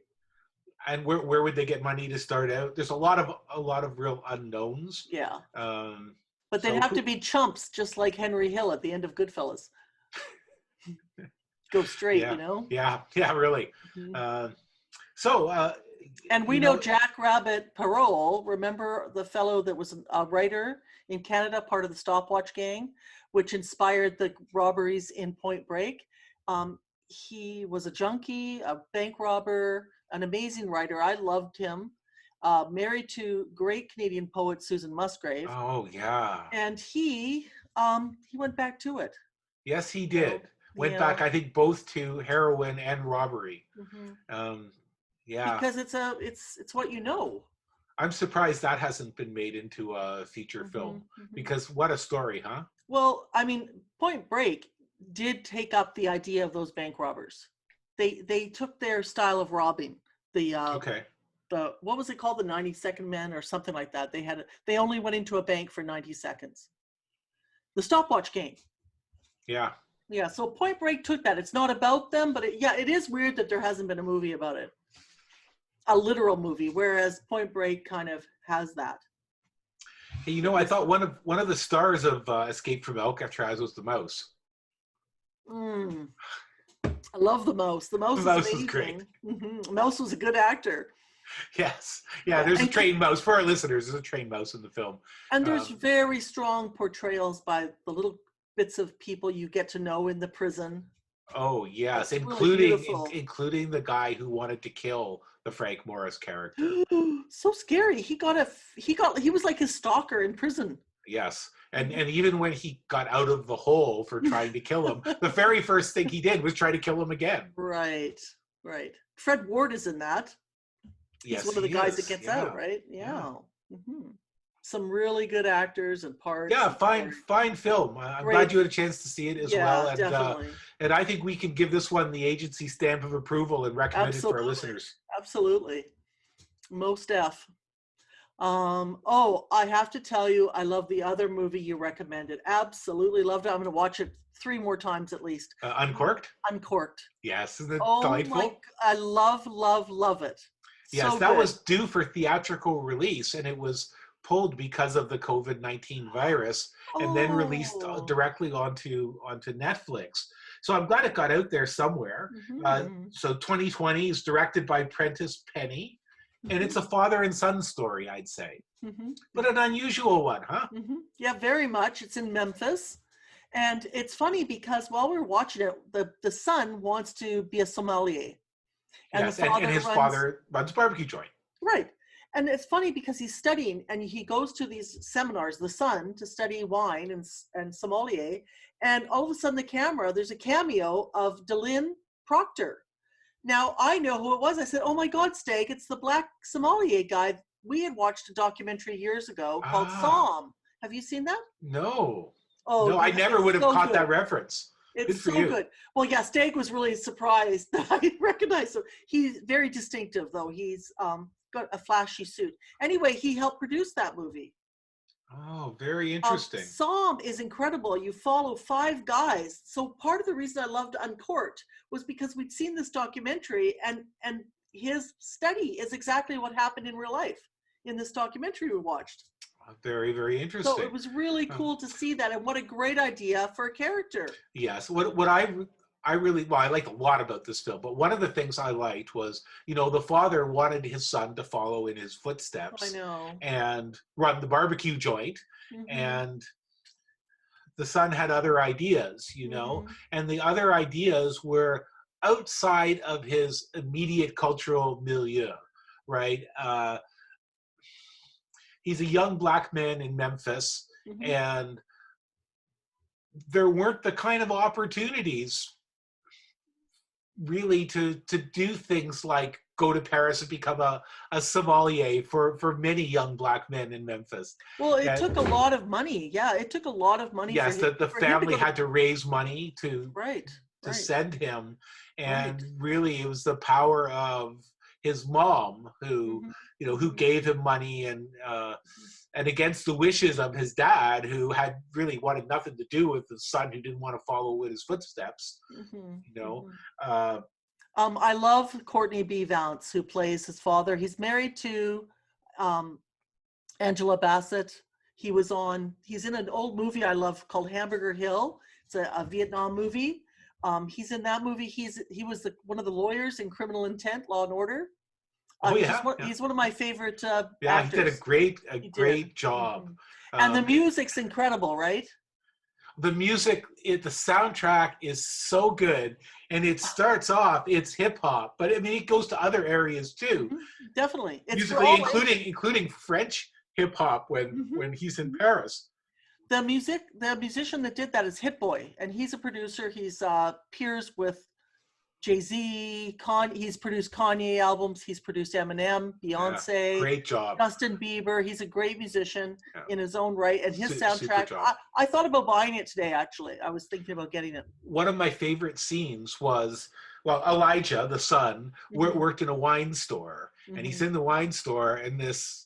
And where would they get money to start out? There's a lot of real unknowns. Yeah. But So they'd have to be chumps, just like Henry Hill at the end of Goodfellas. Go straight, yeah, you know? Yeah, really. Mhm. And we know Jack Rabbit Parole. Remember the fellow that was a writer in Canada, part of the Stopwatch Gang, which inspired the robberies in Point Break. He was a junkie, a bank robber, an amazing writer. I loved him. Married to great Canadian poet Susan Musgrave. Oh yeah. And he went back to it. Yes, he did. Went back, I think, both to heroin and robbery. Mm-hmm. Yeah. Because it's what you know. I'm surprised that hasn't been made into a feature film, because what a story, huh? Well, I mean, Point Break did take up the idea of those bank robbers. They took their style of robbing. What was it called? The 90-second men or something like that. They only went into a bank for 90 seconds. The Stopwatch Gang. Yeah. Yeah, so Point Break took that. It's not about them, but it is weird that there hasn't been a movie about it. A literal movie, whereas Point Break kind of has that. Hey, I thought one of the stars of Escape from Alcatraz was the mouse. I love the mouse. The mouse is great. Mouse was a good actor. Yes. Yeah, there's a trained mouse. For our listeners, there's a trained mouse in the film. And there's very strong portrayals by the little bits of people you get to know in the prison. Oh, yes. That's including the guy who wanted to kill the Frank Morris character. So scary. He was like his stalker in prison. Yes. And even when he got out of the hole for trying to kill him, the very first thing he did was try to kill him again. Right. Fred Ward is in that. Yes, he's one of the guys that gets out, right? Yeah. Mm-hmm. Some really good actors and parts. Yeah, fine film. I'm glad you had a chance to see it as well. And, definitely. And I think we can give this one the agency stamp of approval and recommend it for our listeners. Absolutely. Most F. I have to tell you, I love the other movie you recommended. Absolutely loved it. I'm going to watch it 3 more times at least. Uncorked? Uncorked. Yes, isn't it delightful? I love it. Yes, so that good. was due for theatrical release, and it was pulled because of the COVID-19 virus, and then released directly onto Netflix. So I'm glad it got out there somewhere. So 2020 is directed by Prentice Penny, and it's a father and son story, I'd say. But an unusual one, huh? Yeah, very much. It's in Memphis. And it's funny because while we're watching it, the son wants to be a sommelier. And his father runs a barbecue joint. Right. And it's funny because he's studying and he goes to these seminars, the son, to study wine and sommelier. And all of a sudden there's a cameo of Delynn Proctor. Now, I know who it was. I said, oh my God, Steg, it's the black sommelier guy. We had watched a documentary years ago called Somm. Have you seen that? No. No, I never would have caught that reference. It's so good. Well, yeah, Steg was really surprised that I recognized him. He's very distinctive, though. He's got a flashy suit. Anyway, he helped produce that movie. Oh, very interesting. Somm is incredible. You follow 5 guys. So part of the reason I loved Uncorked was because we'd seen this documentary, and his study is exactly what happened in real life in this documentary we watched. very, very So interesting. it was really cool to see that, and what a great idea for a character. Yes. What I really, well, I liked a lot about this film, but one of the things I liked was, the father wanted his son to follow in his I footsteps know. and run the barbecue joint, Hmm. and the son had other ideas, Hmm. and the other ideas were outside of his immediate cultural milieu, right? He's a young black man in Memphis, Hmm. and there weren't the kind of opportunities really to do things like go to Paris and become a sommelier for many young black men in Memphis. Well, it And took a lot of money. Yeah, it took a lot of money yes, the for him to family go to. had to raise money Right, to right, send him, right. and really it was the power of his mom who Hmm. who Hmm. gave him money, and against the wishes of his dad, who had really wanted nothing to do with the son who didn't want to follow in his footsteps. Hmm. You know, Hmm. uh, I love Courtney B. Vance, who plays his father. He's married to um, Angela Bassett. He's in an old movie I love called Hamburger Hill. It's a Vietnam movie. He's in that movie. He was one of the lawyers in Criminal Intent, Law and Order. oh He's yeah, one, yeah, he's one of my favorite yeah. He did a actors. He did. great job. Hmm. And the Um, music's incredible, right? the music, the soundtrack is so good, and it starts off, it's hip hop, but I mean it goes to other areas too, Mhm. Definitely. It's for musically, all including ages. French hip hop Mhm. when he's in Mhm. Paris. The musician that did that is Hit Boy, and he's a producer. He's peers with Jay-Z. He's produced Kanye albums. He's produced Eminem, Yeah, Beyonce, great job. Justin Bieber. He's a great musician Yeah. in his own right, and his Super soundtrack. job. I thought about buying it today. Actually, I was thinking about getting it. One of my favorite scenes was, well, Elijah, the son, Hmm. worked in a wine store, and he's Hmm. in the wine store, and this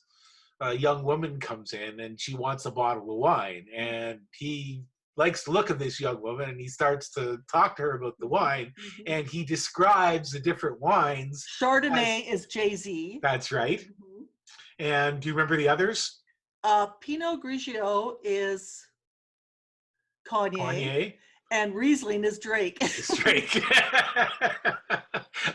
young woman comes in, and she wants a bottle of wine, and he likes the look of this young woman, and he starts to talk to her about the wine, Hmm. and he describes the different wines as, Chardonnay is Jay-Z. that's right. Hmm. And do you remember the others? Pinot Grigio is Kanye, Kanye. and Riesling is Drake. It's Drake.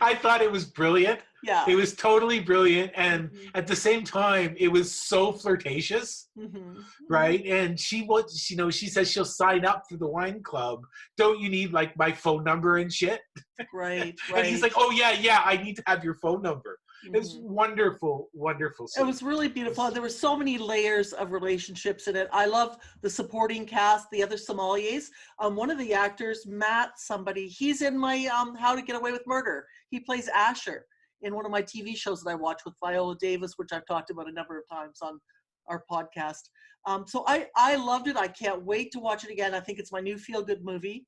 I thought it was brilliant. Yeah. It was totally brilliant, and Mhm. at the same time, it was so flirtatious, Mhm. right? And she wants, she says she'll sign up for the wine club. Don't you need like my phone number and shit? Right, And he's right. like, oh yeah, I need to have your phone number. It was Mhm. wonderful, wonderful It scene. was really beautiful. There were so many layers of relationships in it. I love the supporting cast, the other sommeliers. One of the actors, Matt, he's in my How to Get Away with Murder. He plays Asher in one of my TV shows that I watch with Viola Davis, which I've talked about a number of times on our podcast. So I loved it. I can't wait to watch it again. I think it's my new feel-good movie.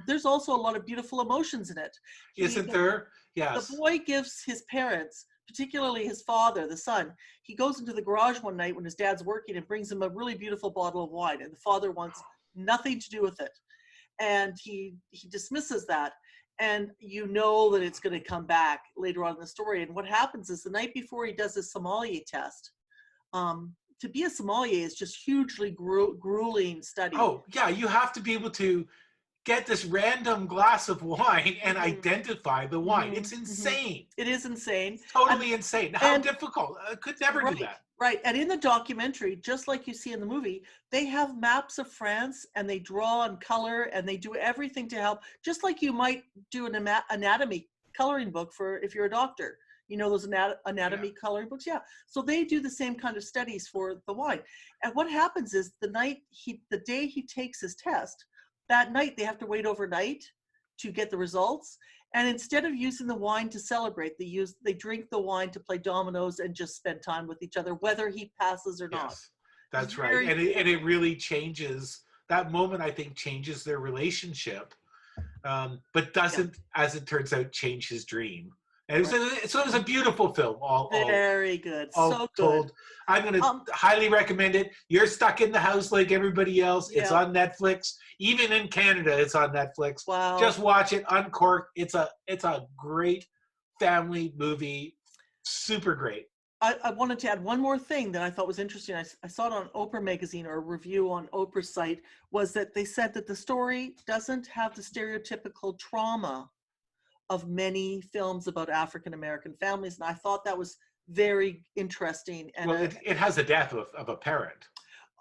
There's also a lot of beautiful emotions in it. Isn't there? The Yes. boy gives his parents, particularly his father, the son, he goes into the garage one night when his dad's working and brings him a really beautiful bottle of wine, and the father wants nothing to do with it. And he dismisses that. And you know that it's going to come back later on in the story. And what happens is the night before he does his sommelier test, to be a sommelier is just hugely grueling study. Oh yeah, you have to be able to get this random glass of wine and Mhm. identify the wine. Mhm. It's Mhm. insane. It is insane. It's And totally insane. How and difficult? I could never do right, that. right. And in the documentary, just like you see in the movie, they have maps of France and they draw and color and they do everything to help, just like you might do an anatomy coloring book for if you're a doctor. You know those Yeah. anatomy coloring books? Yeah. So they do the same kind of studies for the wine. And what happens is the day he takes his test, that night they have to wait overnight to get the results. And instead of using the wine to celebrate, they drink the wine to play dominoes and just spend time with each other, whether he passes or not. Yes. It's That's right. very And it beautiful. really changes that moment, I think, changes their relationship. But Yeah, doesn't, as it turns out, change his dream. And right. so it was a beautiful film, Very good. all So good. told. I'm going to Um, highly recommend it. You're stuck in the house like everybody else. It's yeah. on Netflix. Even in Canada, it's on Netflix. Wow. Just watch it, uncorked. It's a great family movie. Super great. I wanted to add one more thing that I thought was interesting. I saw it on Oprah magazine, or a review on Oprah's site, was that they said that the story doesn't have the stereotypical trauma of many films about African American families. And I thought that was very interesting. And Well, it has the death of a parent.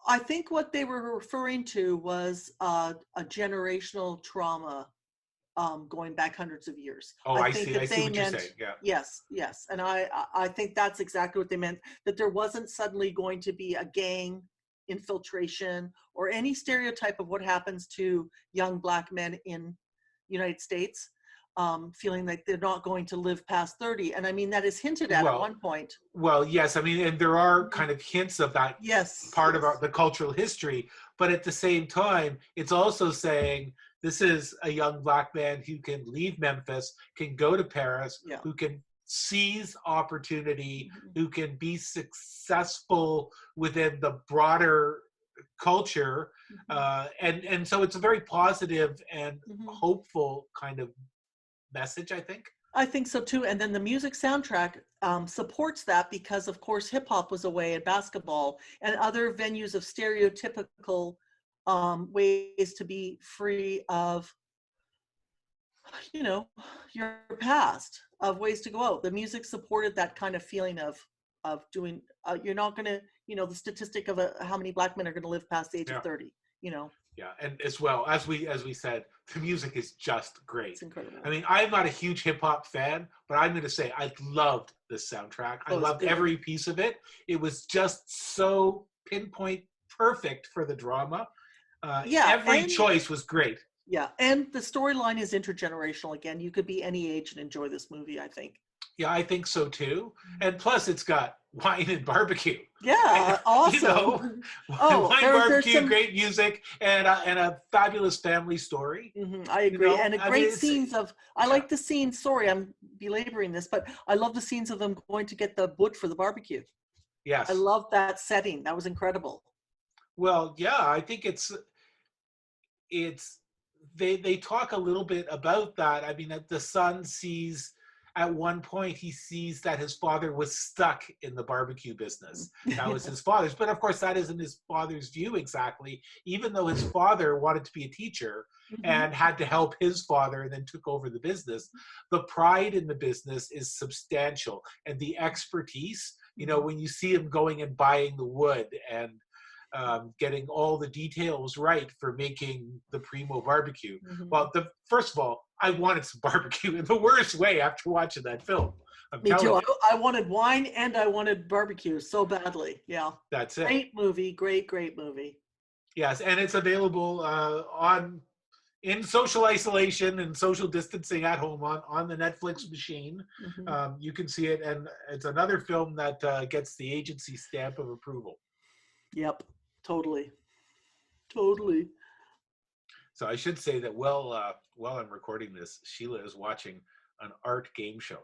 I think what they were referring to was a generational trauma, going back hundreds of years. Oh, I I think see. that I see they what you're meant, saying. Yeah. yes. And I think that's exactly what they meant, that there wasn't suddenly going to be a gang infiltration or any stereotype of what happens to young Black men in United States, feeling like they're not going to live past 30. And I mean, that is hinted at Well, one point. Well, yes. I mean, and there are kind of hints of that Yes. part of yes. the cultural history, but at the same time, it's also saying this is a young Black man who can leave Memphis, can go to Paris, Yeah. who can seize opportunity, Mhm. who can be successful within the broader culture, and so it's a very positive and Mhm. hopeful kind of message, I think. I think so too. And then the music soundtrack supports that, because of course hip hop was away at basketball and other venues of stereotypical ways to be free of, your past, of ways to go out. The music supported that kind of feeling of doing. You're not going to, the statistic of how many Black men are going to live past the age Yeah. of 30. Yeah, and as well as we said, the music is just great. It's incredible. I mean, I'm not a huge hip hop fan, but I'm going to say I loved this soundtrack. I loved good. every piece of it. It was just so pinpoint perfect for the drama. Every choice was great. Yeah, and the storyline is intergenerational again. You could be any age and enjoy this movie, I think. Yeah, I think so too. And plus, it's got wine and barbecue. Yeah, awesome. Wine, barbecue, great music, and a fabulous family story. Mm-hmm, I agree, and great scenes of. I like the scenes. Sorry, I'm belaboring this, but I love the scenes of them going to get the wood for the barbecue. Yes, I love that setting. That was incredible. Well, yeah, I think it's they talk a little bit about that. I mean, the son sees at one point he sees that his father was stuck in the barbecue business. That was his father's, but of course that isn't his father's view exactly. Even though his father wanted to be a teacher and had to help his father and then took over the business, the pride in the business is substantial, and the expertise. When you see him going and buying the wood and getting all the details right for making the Primo barbecue. Well, first of all, I wanted some barbecue in the worst way after watching that film. Me too. I wanted wine and I wanted barbecue so badly. Yeah. That's it. Great movie. Great movie. Yes, and it's available in social isolation and social distancing at home on the Netflix machine. You can see it, and it's another film that gets the agency stamp of approval. Yep. Totally. So I should say that while I'm recording this, Sheila is watching an art game show.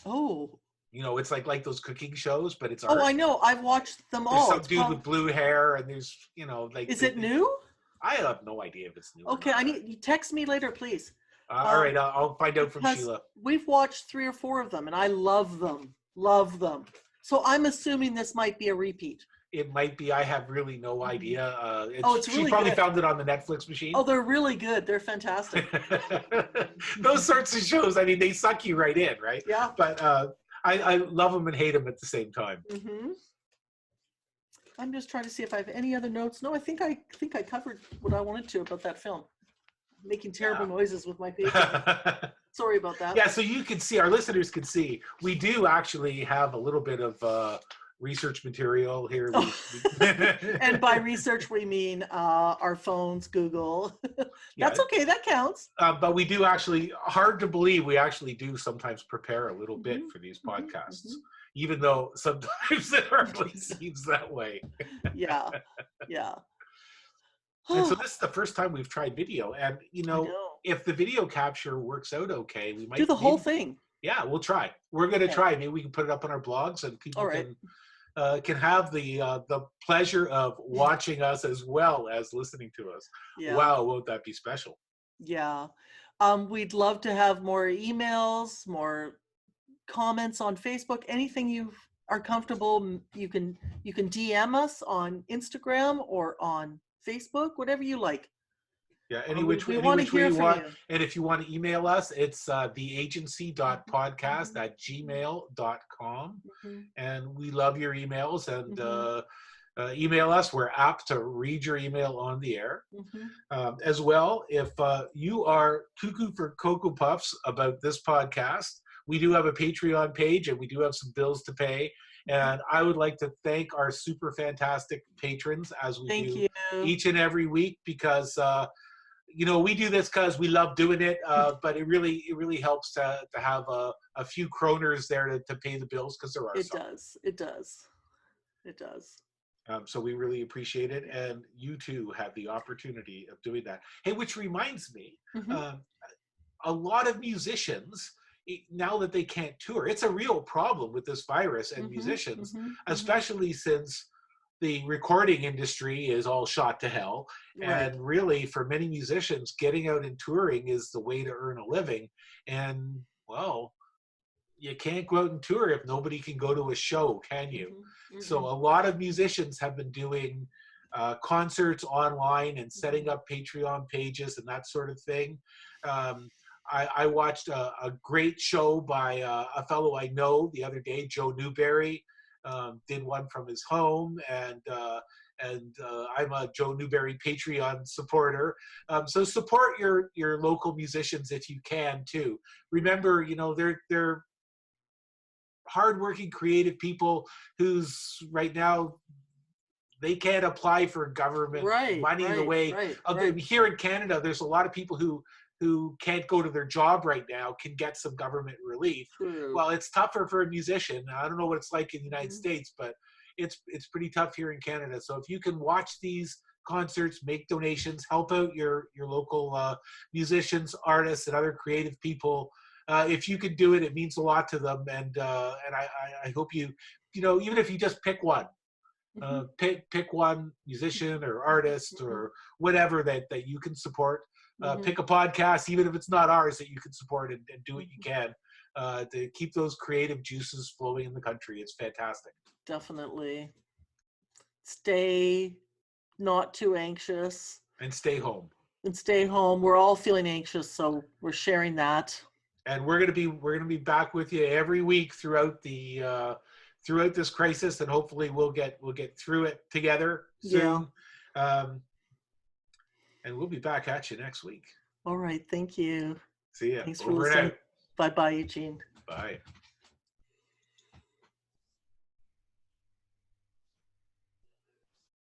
Oh. It's like those cooking shows, but it's art. Oh, I know. I've watched them all. There's some dude with blue hair, and there's like. Is it new? I have no idea if it's new. Okay, you text me later, please. All right, I'll find out from Sheila. We've watched 3 or 4 of them, and I love them. So I'm assuming this might be a repeat. It might be. I have really no idea. It's really she probably good. found it on the Netflix machine. Oh, they're really good. They're fantastic. Those sorts of shows, I mean, they suck you right in, right? Yeah. But I love them and hate them at the same time. I'm just trying to see if I have any other notes. No, I think I covered what I wanted to about that film. I'm making terrible noises with my paper. Sorry about that. Yeah, so you can see, our listeners can see, we do actually have a little bit of research material here. And by research, we mean our phones, Google. That's okay. That counts. But we do actually, hard to believe, we actually do sometimes prepare a little bit for these podcasts, even though sometimes it hardly seems that way. Yeah. And so this is the first time we've tried video. And, if the video capture works out okay, we might do the whole thing. Yeah, we'll try. We're going to try. Maybe we can put it up on our blogs and people can have the pleasure of watching us as well as listening to us. Yeah. Wow, won't that be special? Yeah. We'd love to have more emails, more comments on Facebook, anything you are comfortable, you can DM us on Instagram or on Facebook, whatever you like. Yeah, We any want to which way hear you from want. you. And if you want to email us, it's theagency.podcast@gmail.com. Mhm, And we love your emails, and mhm, email us. We're apt to read your email on the air. mhm. As well, if you are cuckoo for Cocoa Puffs about this podcast, we do have a Patreon page, and we do have some bills to pay. And I would like to thank our super fantastic patrons, as we Thank do you. each and every week, because we do this because we love doing it, but it really helps to have a few kroners there to pay the bills, because there are It some. does. It does. It does. So we really appreciate it, and you too have the opportunity of doing that. Hey, which reminds me, Mhm, um, a lot of musicians, now that they can't tour, it's a real problem with this virus and mhm, musicians, mhm, mhm. especially since the recording industry is all shot to hell. Right. And really, for many musicians, getting out and touring is the way to earn a living. And, well, you can't go out and tour if nobody can go to a show, can you? Mhm, So mhm, a lot of musicians have been doing concerts online and setting mhm. up Patreon pages and that sort of thing. Um, I watched a great show by a fellow I know the other day, Joe Newberry. Did one from his home, and I'm a Joe Newberry Patreon supporter. So support your local musicians if you can too. Remember, they're hardworking, creative people who's right now they can't apply for government Right, money the right, way right, of right. here in Canada. There's a lot of people who can't go to their job right now, can get some government relief. True. Well, it's tougher for a musician. I don't know what it's like in the United Mhm, States, but it's pretty tough here in Canada. So if you can watch these concerts, make donations, help out your local musicians, artists, and other creative people. If you can do it, it means a lot to them, and I hope even if you just pick one, mhm, pick one musician or artist mhm, or whatever that you can support. mhm, Pick a podcast, even if it's not ours, that you can support, and do what you mhm. can to keep those creative juices flowing in the country. It's fantastic. Definitely. Stay not too anxious And stay home. and stay home. We're all feeling anxious, so we're sharing that. And we're gonna be back with you every week throughout this crisis, and hopefully we'll get through it together Yeah. soon. Um, and we'll be back at you next week. All right. Thank you. See ya. Thanks for Over and listening. out. Bye bye, Eugene. Bye.